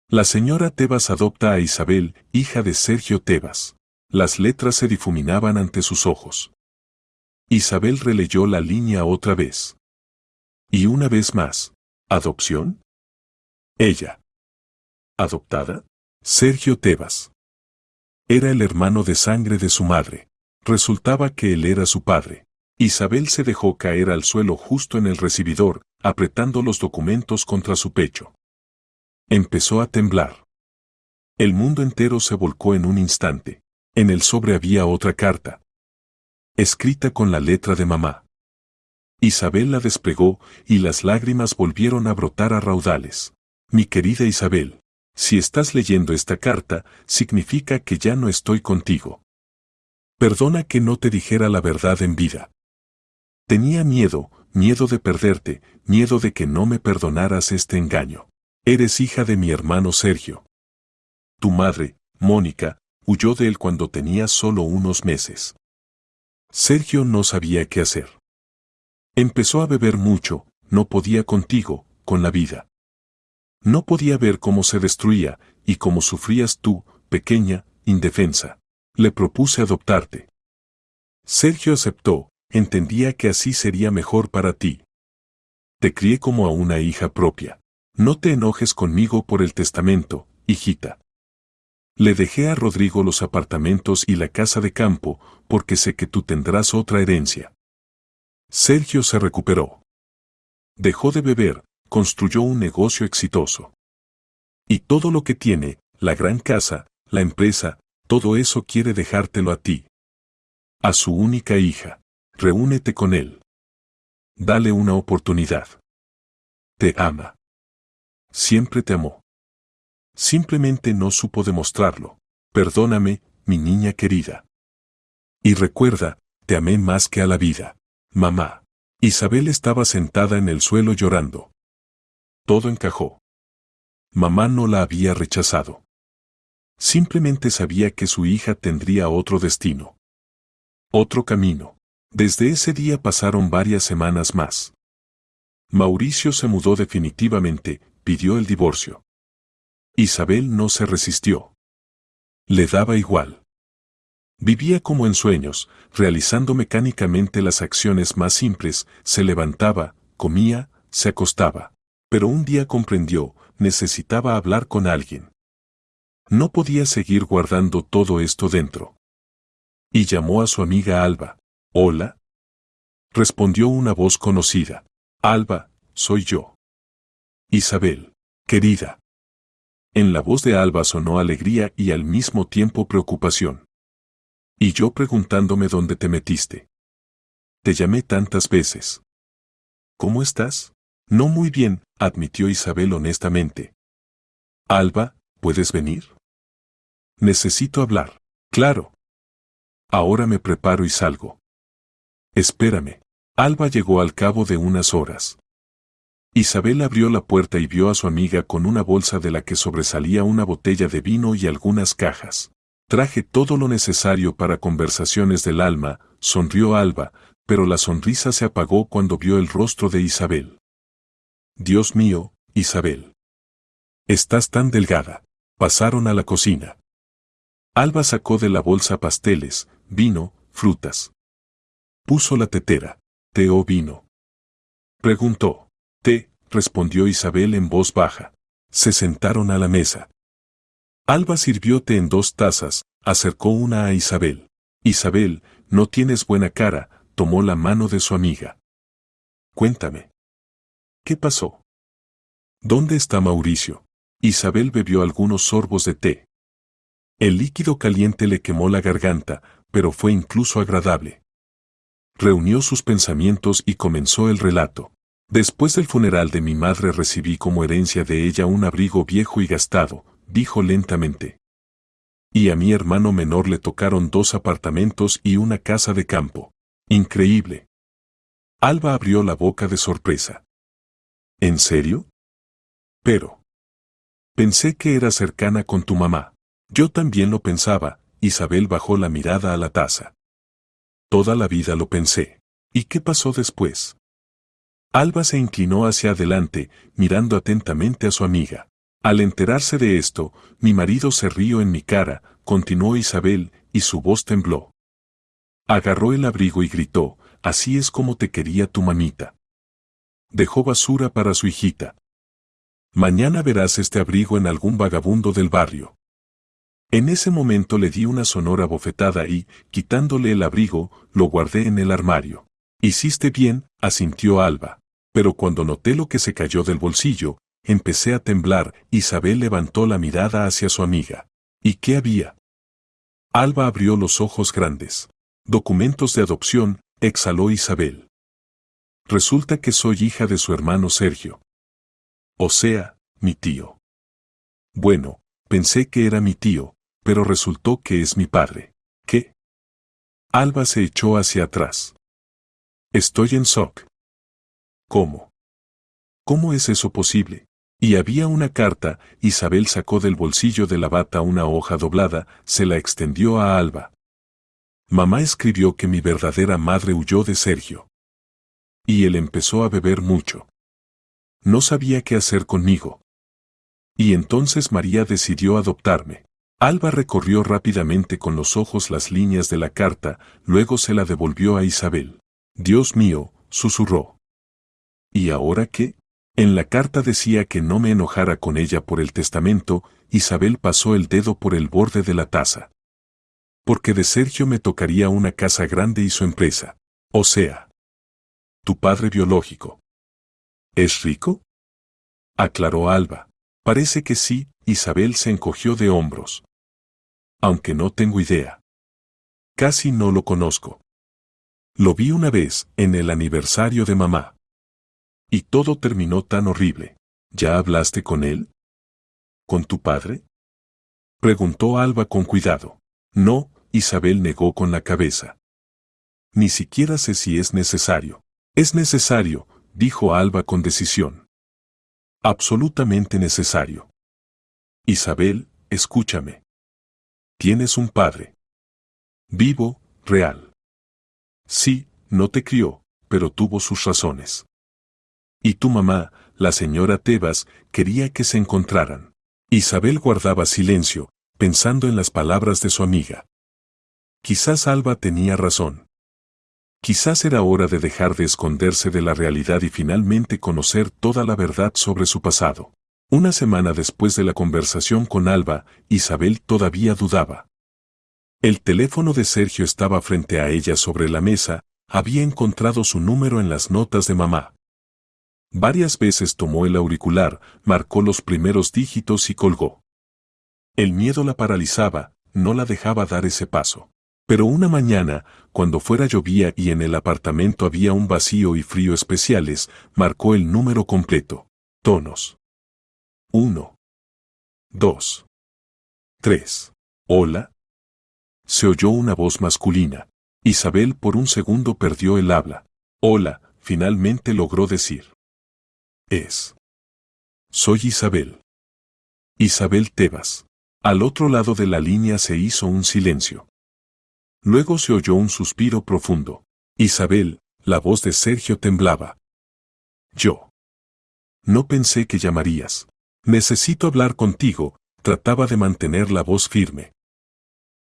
La señora Tebas adopta a Isabel, hija de Sergio Tebas. Las letras se difuminaban ante sus ojos. Isabel releyó la línea otra vez. Y una vez más. ¿Adopción? Ella. ¿Adoptada? Sergio Tebas. Era el hermano de sangre de su madre. Resultaba que él era su padre. Isabel se dejó caer al suelo justo en el recibidor, apretando los documentos contra su pecho. Empezó a temblar. El mundo entero se volcó en un instante. En el sobre había otra carta. Escrita con la letra de mamá. Isabel la desplegó y las lágrimas volvieron a brotar a raudales. Mi querida Isabel, si estás leyendo esta carta, significa que ya no estoy contigo. Perdona que no te dijera la verdad en vida. Tenía miedo de perderte, miedo de que no me perdonaras este engaño. Eres hija de mi hermano Sergio. Tu madre, Mónica, huyó de él cuando tenías solo unos meses. Sergio no sabía qué hacer. Empezó a beber mucho, no podía contigo, con la vida. No podía ver cómo se destruía, y cómo sufrías tú, pequeña, indefensa. Le propuse adoptarte. Sergio aceptó, entendía que así sería mejor para ti. Te crié como a una hija propia. No te enojes conmigo por el testamento, hijita. Le dejé a Rodrigo los apartamentos y la casa de campo, porque sé que tú tendrás otra herencia. Sergio se recuperó. Dejó de beber, construyó un negocio exitoso. Y todo lo que tiene, la gran casa, la empresa, todo eso quiere dejártelo a ti. A su única hija. Reúnete con él. Dale una oportunidad. Te ama. Siempre te amó. Simplemente no supo demostrarlo. Perdóname, mi niña querida. Y recuerda, te amé más que a la vida. Mamá. Isabel estaba sentada en el suelo llorando. Todo encajó. Mamá no la había rechazado. Simplemente sabía que su hija tendría otro destino. Otro camino. Desde ese día pasaron varias semanas más. Mauricio se mudó definitivamente, pidió el divorcio. Isabel no se resistió. Le daba igual. Vivía como en sueños, realizando mecánicamente las acciones más simples, se levantaba, comía, se acostaba. Pero un día comprendió, necesitaba hablar con alguien. No podía seguir guardando todo esto dentro. Y llamó a su amiga Alba. ¿Hola? Respondió una voz conocida. Alba, soy yo. Isabel, querida. En la voz de Alba sonó alegría y al mismo tiempo preocupación. Y yo preguntándome dónde te metiste. Te llamé tantas veces. ¿Cómo estás? No muy bien, admitió Isabel honestamente. Alba, ¿puedes venir? Necesito hablar. Claro. Ahora me preparo y salgo. Espérame. Alba llegó al cabo de unas horas. Isabel abrió la puerta y vio a su amiga con una bolsa de la que sobresalía una botella de vino y algunas cajas. Traje todo lo necesario para conversaciones del alma, sonrió Alba, pero la sonrisa se apagó cuando vio el rostro de Isabel. Dios mío, Isabel. Estás tan delgada. Pasaron a la cocina. Alba sacó de la bolsa pasteles, vino, frutas. Puso la tetera. ¿Té o vino? Preguntó. Té, respondió Isabel en voz baja. Se sentaron a la mesa. Alba sirvió té en 2 tazas, acercó una a Isabel. Isabel, no tienes buena cara, tomó la mano de su amiga. Cuéntame. ¿Qué pasó? ¿Dónde está Mauricio? Isabel bebió algunos sorbos de té. El líquido caliente le quemó la garganta, pero fue incluso agradable. Reunió sus pensamientos y comenzó el relato. Después del funeral de mi madre recibí como herencia de ella un abrigo viejo y gastado, dijo lentamente. Y a mi hermano menor le tocaron 2 apartamentos y una casa de campo. Increíble. Alba abrió la boca de sorpresa. ¿En serio? Pero. Pensé que era cercana con tu mamá. Yo también lo pensaba, Isabel bajó la mirada a la taza. Toda la vida lo pensé. ¿Y qué pasó después? Alba se inclinó hacia adelante, mirando atentamente a su amiga. Al enterarse de esto, mi marido se rió en mi cara, continuó Isabel, y su voz tembló. Agarró el abrigo y gritó, así es como te quería tu mamita. Dejó basura para su hijita. Mañana verás este abrigo en algún vagabundo del barrio. En ese momento le di una sonora bofetada y, quitándole el abrigo, lo guardé en el armario. Hiciste bien, asintió Alba. Pero cuando noté lo que se cayó del bolsillo, empecé a temblar. Isabel levantó la mirada hacia su amiga. ¿Y qué había? Alba abrió los ojos grandes. Documentos de adopción, exhaló Isabel. Resulta que soy hija de su hermano Sergio. O sea, mi tío. Bueno, pensé que era mi tío, pero resultó que es mi padre. ¿Qué? Alba se echó hacia atrás. Estoy en shock. ¿Cómo? ¿Cómo es eso posible? Y había una carta. Isabel sacó del bolsillo de la bata una hoja doblada, se la extendió a Alba. Mamá escribió que mi verdadera madre huyó de Sergio. Y él empezó a beber mucho. No sabía qué hacer conmigo. Y entonces María decidió adoptarme. Alba recorrió rápidamente con los ojos las líneas de la carta, luego se la devolvió a Isabel. Dios mío, susurró. ¿Y ahora qué? En la carta decía que no me enojara con ella por el testamento. Isabel pasó el dedo por el borde de la taza. Porque de Sergio me tocaría una casa grande y su empresa. O sea, tu padre biológico. ¿Es rico? Aclaró Alba. Parece que sí. Isabel se encogió de hombros. Aunque no tengo idea. Casi no lo conozco. Lo vi una vez, en el aniversario de mamá. Y todo terminó tan horrible. ¿Ya hablaste con él? ¿Con tu padre? Preguntó Alba con cuidado. No, Isabel negó con la cabeza. Ni siquiera sé si es necesario. Es necesario, dijo Alba con decisión. Absolutamente necesario. Isabel, escúchame. Tienes un padre. Vivo, real. Sí, no te crió, pero tuvo sus razones. Y tu mamá, la señora Tebas, quería que se encontraran. Isabel guardaba silencio, pensando en las palabras de su amiga. Quizás Alba tenía razón. Quizás era hora de dejar de esconderse de la realidad y finalmente conocer toda la verdad sobre su pasado. Una semana después de la conversación con Alba, Isabel todavía dudaba. El teléfono de Sergio estaba frente a ella sobre la mesa, había encontrado su número en las notas de mamá. Varias veces tomó el auricular, marcó los primeros dígitos y colgó. El miedo la paralizaba, no la dejaba dar ese paso. Pero una mañana, cuando fuera llovía y en el apartamento había un vacío y frío especiales, marcó el número completo. Tonos. 1, 2, 3. Hola. Se oyó una voz masculina. Isabel por un segundo perdió el habla. Hola, finalmente logró decir. Soy Isabel. Isabel Tebas. Al otro lado de la línea se hizo un silencio. Luego se oyó un suspiro profundo. Isabel, la voz de Sergio temblaba. Yo. No pensé que llamarías. Necesito hablar contigo, trataba de mantener la voz firme.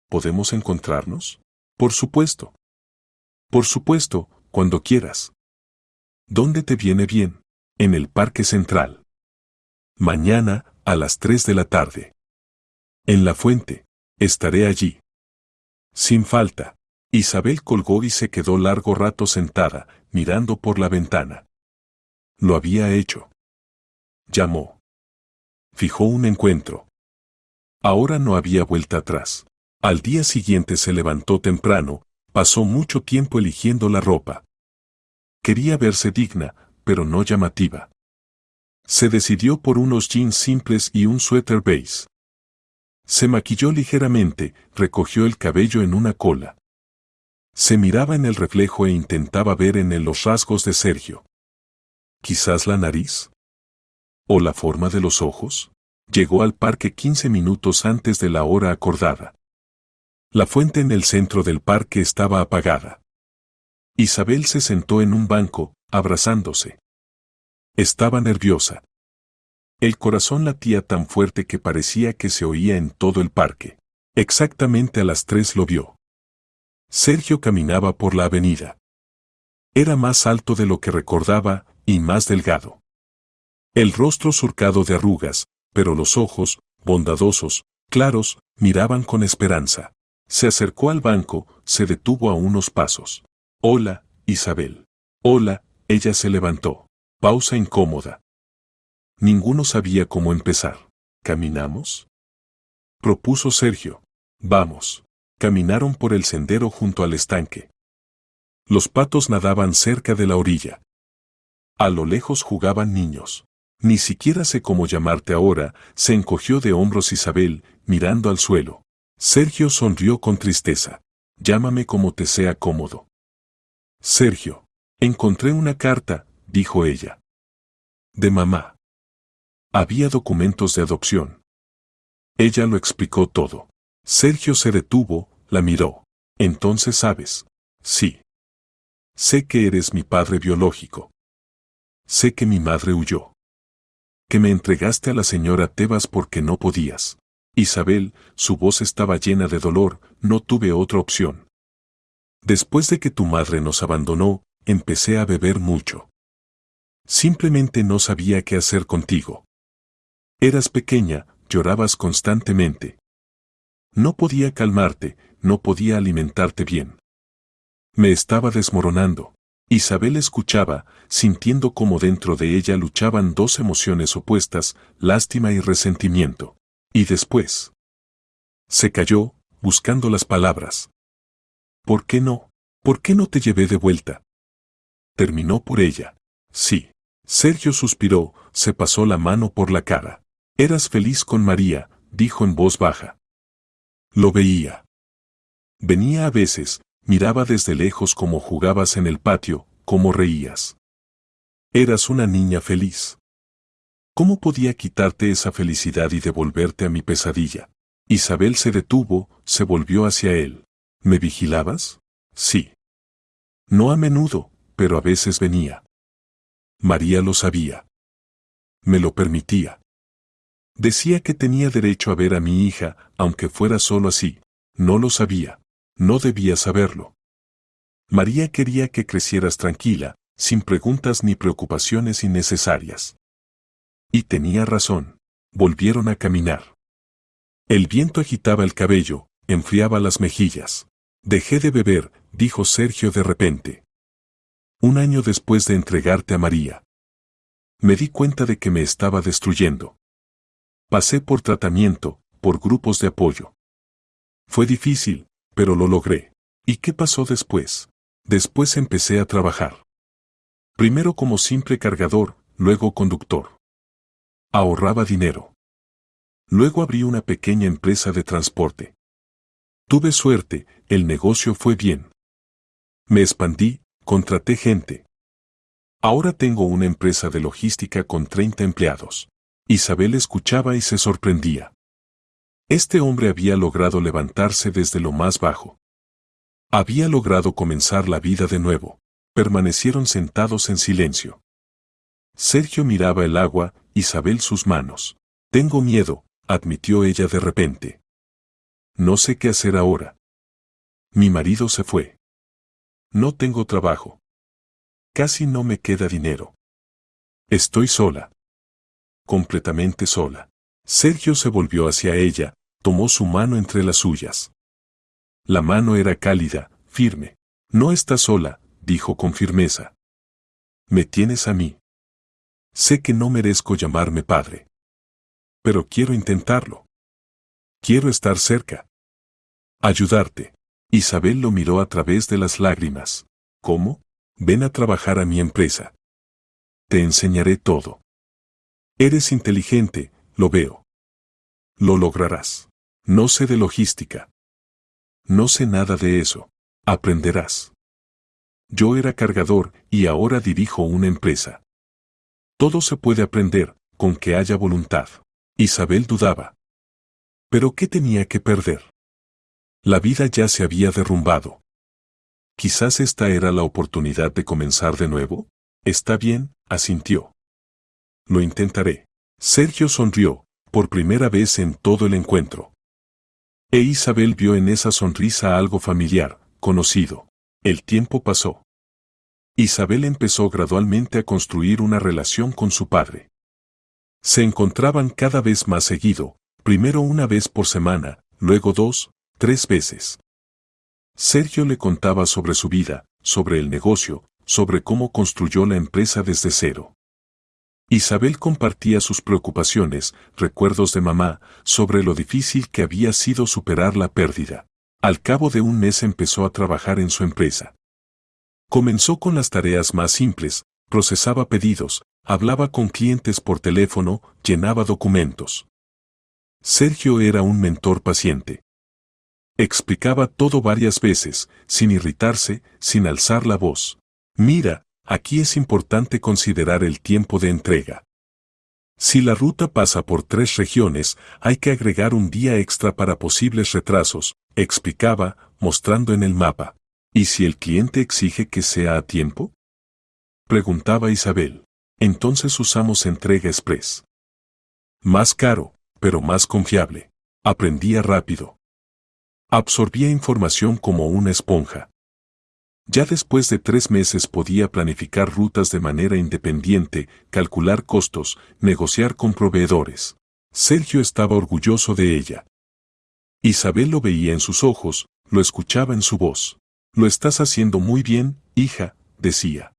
¿Podemos encontrarnos? Por supuesto. Por supuesto, cuando quieras. ¿Dónde te viene bien? En el Parque Central. Mañana, a las 3 de la tarde. En la fuente. Estaré allí. Sin falta. Isabel colgó y se quedó largo rato sentada, mirando por la ventana. Lo había hecho. Llamó. Fijó un encuentro. Ahora no había vuelta atrás. Al día siguiente se levantó temprano, pasó mucho tiempo eligiendo la ropa. Quería verse digna, pero no llamativa. Se decidió por unos jeans simples y un suéter beige. Se maquilló ligeramente, recogió el cabello en una cola. Se miraba en el reflejo e intentaba ver en él los rasgos de Sergio. ¿Quizás la nariz? ¿O la forma de los ojos? Llegó al parque 15 minutos antes de la hora acordada. La fuente en el centro del parque estaba apagada. Isabel se sentó en un banco, abrazándose. Estaba nerviosa. El corazón latía tan fuerte que parecía que se oía en todo el parque. Exactamente a las 3 lo vio. Sergio caminaba por la avenida. Era más alto de lo que recordaba, y más delgado. El rostro surcado de arrugas, pero los ojos, bondadosos, claros, miraban con esperanza. Se acercó al banco, se detuvo a unos pasos. Hola, Isabel. Hola, ella se levantó. Pausa incómoda. Ninguno sabía cómo empezar. ¿Caminamos? Propuso Sergio. Vamos. Caminaron por el sendero junto al estanque. Los patos nadaban cerca de la orilla. A lo lejos jugaban niños. Ni siquiera sé cómo llamarte ahora, se encogió de hombros Isabel, mirando al suelo. Sergio sonrió con tristeza. Llámame como te sea cómodo. Sergio. Encontré una carta, dijo ella. De mamá. Había documentos de adopción. Ella lo explicó todo. Sergio se detuvo, la miró. Entonces sabes. Sí. Sé que eres mi padre biológico. Sé que mi madre huyó. Que me entregaste a la señora Tebas porque no podías. Isabel, su voz estaba llena de dolor, no tuve otra opción. Después de que tu madre nos abandonó, empecé a beber mucho. Simplemente no sabía qué hacer contigo. Eras pequeña, llorabas constantemente. No podía calmarte, no podía alimentarte bien. Me estaba desmoronando. Isabel escuchaba, sintiendo cómo dentro de ella luchaban dos emociones opuestas, lástima y resentimiento. Y después se calló, buscando las palabras. ¿Por qué no? ¿Por qué no te llevé de vuelta? Terminó por ella. Sí. Sergio suspiró, se pasó la mano por la cara. Eras feliz con María, dijo en voz baja. Lo veía. Venía a veces, miraba desde lejos cómo jugabas en el patio, cómo reías. Eras una niña feliz. ¿Cómo podía quitarte esa felicidad y devolverte a mi pesadilla? Isabel se detuvo, se volvió hacia él. ¿Me vigilabas? Sí. No a menudo, pero a veces venía. María lo sabía. Me lo permitía. Decía que tenía derecho a ver a mi hija, aunque fuera solo así. No lo sabía. No debía saberlo. María quería que crecieras tranquila, sin preguntas ni preocupaciones innecesarias. Y tenía razón. Volvieron a caminar. El viento agitaba el cabello, enfriaba las mejillas. Dejé de beber, dijo Sergio de repente. 1 año después de entregarte a María. Me di cuenta de que me estaba destruyendo. Pasé por tratamiento, por grupos de apoyo. Fue difícil, pero lo logré. ¿Y qué pasó después? Después empecé a trabajar. Primero como simple cargador, luego conductor. Ahorraba dinero. Luego abrí una pequeña empresa de transporte. Tuve suerte, el negocio fue bien. Me expandí, contraté gente. Ahora tengo una empresa de logística con 30 empleados. Isabel escuchaba y se sorprendía. Este hombre había logrado levantarse desde lo más bajo. Había logrado comenzar la vida de nuevo. Permanecieron sentados en silencio. Sergio miraba el agua, Isabel sus manos. Tengo miedo, admitió ella de repente. No sé qué hacer ahora. Mi marido se fue. No tengo trabajo. Casi no me queda dinero. Estoy sola. Completamente sola. Sergio se volvió hacia ella, tomó su mano entre las suyas. La mano era cálida, firme. No estás sola, dijo con firmeza. Me tienes a mí. Sé que no merezco llamarme padre. Pero quiero intentarlo. Quiero estar cerca. Ayudarte. Isabel lo miró a través de las lágrimas. ¿Cómo? Ven a trabajar a mi empresa. Te enseñaré todo. Eres inteligente, lo veo. Lo lograrás. No sé de logística. No sé nada de eso. Aprenderás. Yo era cargador y ahora dirijo una empresa. Todo se puede aprender, con que haya voluntad. Isabel dudaba. ¿Pero qué tenía que perder? La vida ya se había derrumbado. Quizás esta era la oportunidad de comenzar de nuevo. Está bien, asintió. Lo intentaré. Sergio sonrió, por primera vez en todo el encuentro. E Isabel vio en esa sonrisa algo familiar, conocido. El tiempo pasó. Isabel empezó gradualmente a construir una relación con su padre. Se encontraban cada vez más seguido, primero una vez por semana, luego 2, 3 veces. Sergio le contaba sobre su vida, sobre el negocio, sobre cómo construyó la empresa desde cero. Isabel compartía sus preocupaciones, recuerdos de mamá, sobre lo difícil que había sido superar la pérdida. Al cabo de 1 mes empezó a trabajar en su empresa. Comenzó con las tareas más simples, Procesaba pedidos, hablaba con clientes por teléfono, llenaba documentos. Sergio era un mentor paciente. Explicaba todo varias veces, sin irritarse, sin alzar la voz. Mira, aquí es importante considerar el tiempo de entrega. Si la ruta pasa por 3 regiones, hay que agregar un día extra para posibles retrasos, explicaba, mostrando en el mapa. ¿Y si el cliente exige que sea a tiempo? Preguntaba Isabel. Entonces usamos entrega express. Más caro, pero más confiable. Aprendía rápido. Absorbía información como una esponja. Ya después de 3 meses podía planificar rutas de manera independiente, calcular costos, negociar con proveedores. Sergio estaba orgulloso de ella. Isabel lo veía en sus ojos, lo escuchaba en su voz. Lo estás haciendo muy bien, hija, decía.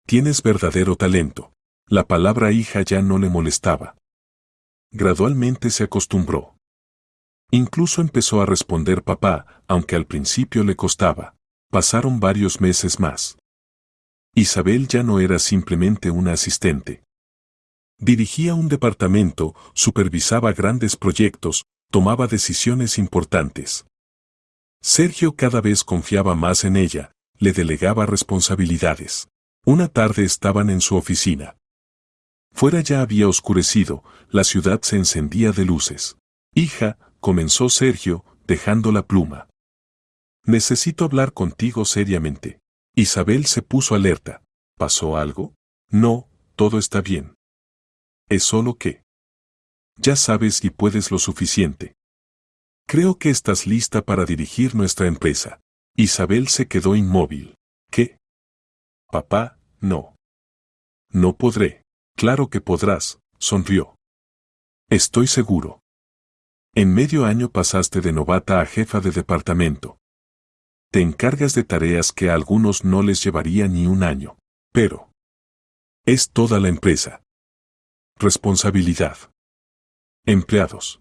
Tienes verdadero talento. La palabra hija ya no le molestaba. Gradualmente se acostumbró. Incluso empezó a responder papá, aunque al principio le costaba. Pasaron varios meses más. Isabel ya no era simplemente una asistente. Dirigía un departamento, supervisaba grandes proyectos, tomaba decisiones importantes. Sergio cada vez confiaba más en ella, le delegaba responsabilidades. Una tarde estaban en su oficina. Fuera ya había oscurecido, la ciudad se encendía de luces. Hija, comenzó Sergio, dejando la pluma. Necesito hablar contigo seriamente. Isabel se puso alerta. ¿Pasó algo? No, todo está bien. Es solo que... Ya sabes y puedes lo suficiente. Creo que estás lista para dirigir nuestra empresa. Isabel se quedó inmóvil. ¿Qué? Papá, no. No podré. Claro que podrás, sonrió. Estoy seguro. En medio año pasaste de novata a jefa de departamento. Te encargas de tareas que a algunos no les llevaría ni un año. Pero... es toda la empresa. Responsabilidad. Empleados.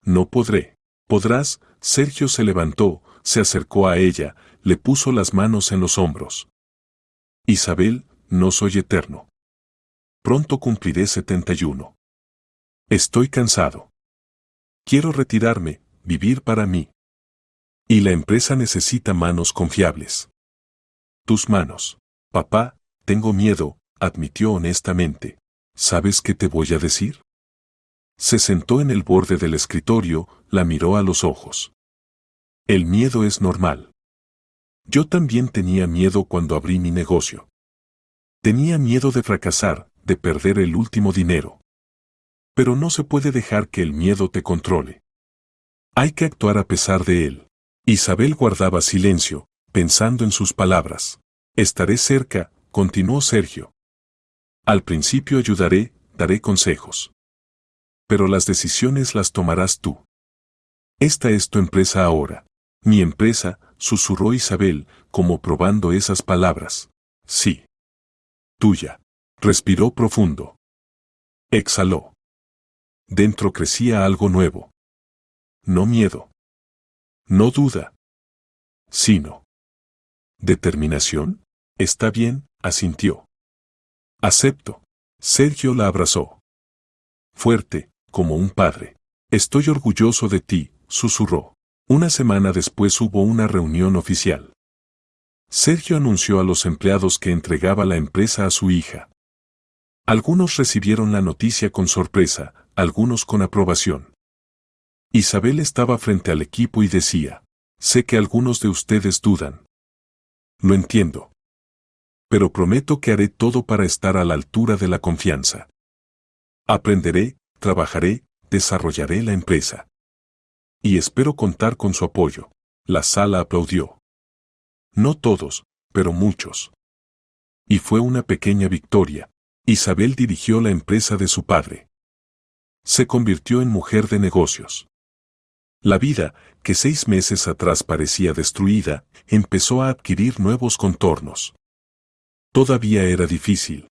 No podré. Podrás. Sergio se levantó, se acercó a ella, le puso las manos en los hombros. Isabel, no soy eterno. Pronto cumpliré 71. Estoy cansado. Quiero retirarme, vivir para mí. Y la empresa necesita manos confiables. Tus manos. Papá, tengo miedo, admitió honestamente. ¿Sabes qué te voy a decir? Se sentó en el borde del escritorio, la miró a los ojos. El miedo es normal. Yo también tenía miedo cuando abrí mi negocio. Tenía miedo de fracasar, de perder el último dinero. Pero no se puede dejar que el miedo te controle. Hay que actuar a pesar de él. Isabel guardaba silencio, pensando en sus palabras. Estaré cerca, continuó Sergio. Al principio ayudaré, daré consejos. Pero las decisiones las tomarás tú. Esta es tu empresa ahora. Mi empresa, susurró Isabel, como probando esas palabras. Sí. Tuya. Respiró profundo. Exhaló. Dentro crecía algo nuevo. No miedo. No duda. Sino. ¿Determinación? Está bien, asintió. Acepto. Sergio la abrazó. Fuerte, como un padre. Estoy orgulloso de ti, susurró. Una semana después hubo una reunión oficial. Sergio anunció a los empleados que entregaba la empresa a su hija. Algunos recibieron la noticia con sorpresa, algunos con aprobación. Isabel estaba frente al equipo y decía, sé que algunos de ustedes dudan. Lo entiendo. Pero prometo que haré todo para estar a la altura de la confianza. Aprenderé, trabajaré, desarrollaré la empresa. Y espero contar con su apoyo. La sala aplaudió. No todos, pero muchos. Y fue una pequeña victoria. Isabel dirigió la empresa de su padre. Se convirtió en mujer de negocios. La vida, que 6 meses atrás parecía destruida, empezó a adquirir nuevos contornos. Todavía era difícil.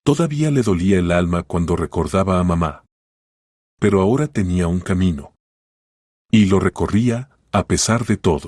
Todavía le dolía el alma cuando recordaba a mamá. Pero ahora tenía un camino. Y lo recorría, a pesar de todo.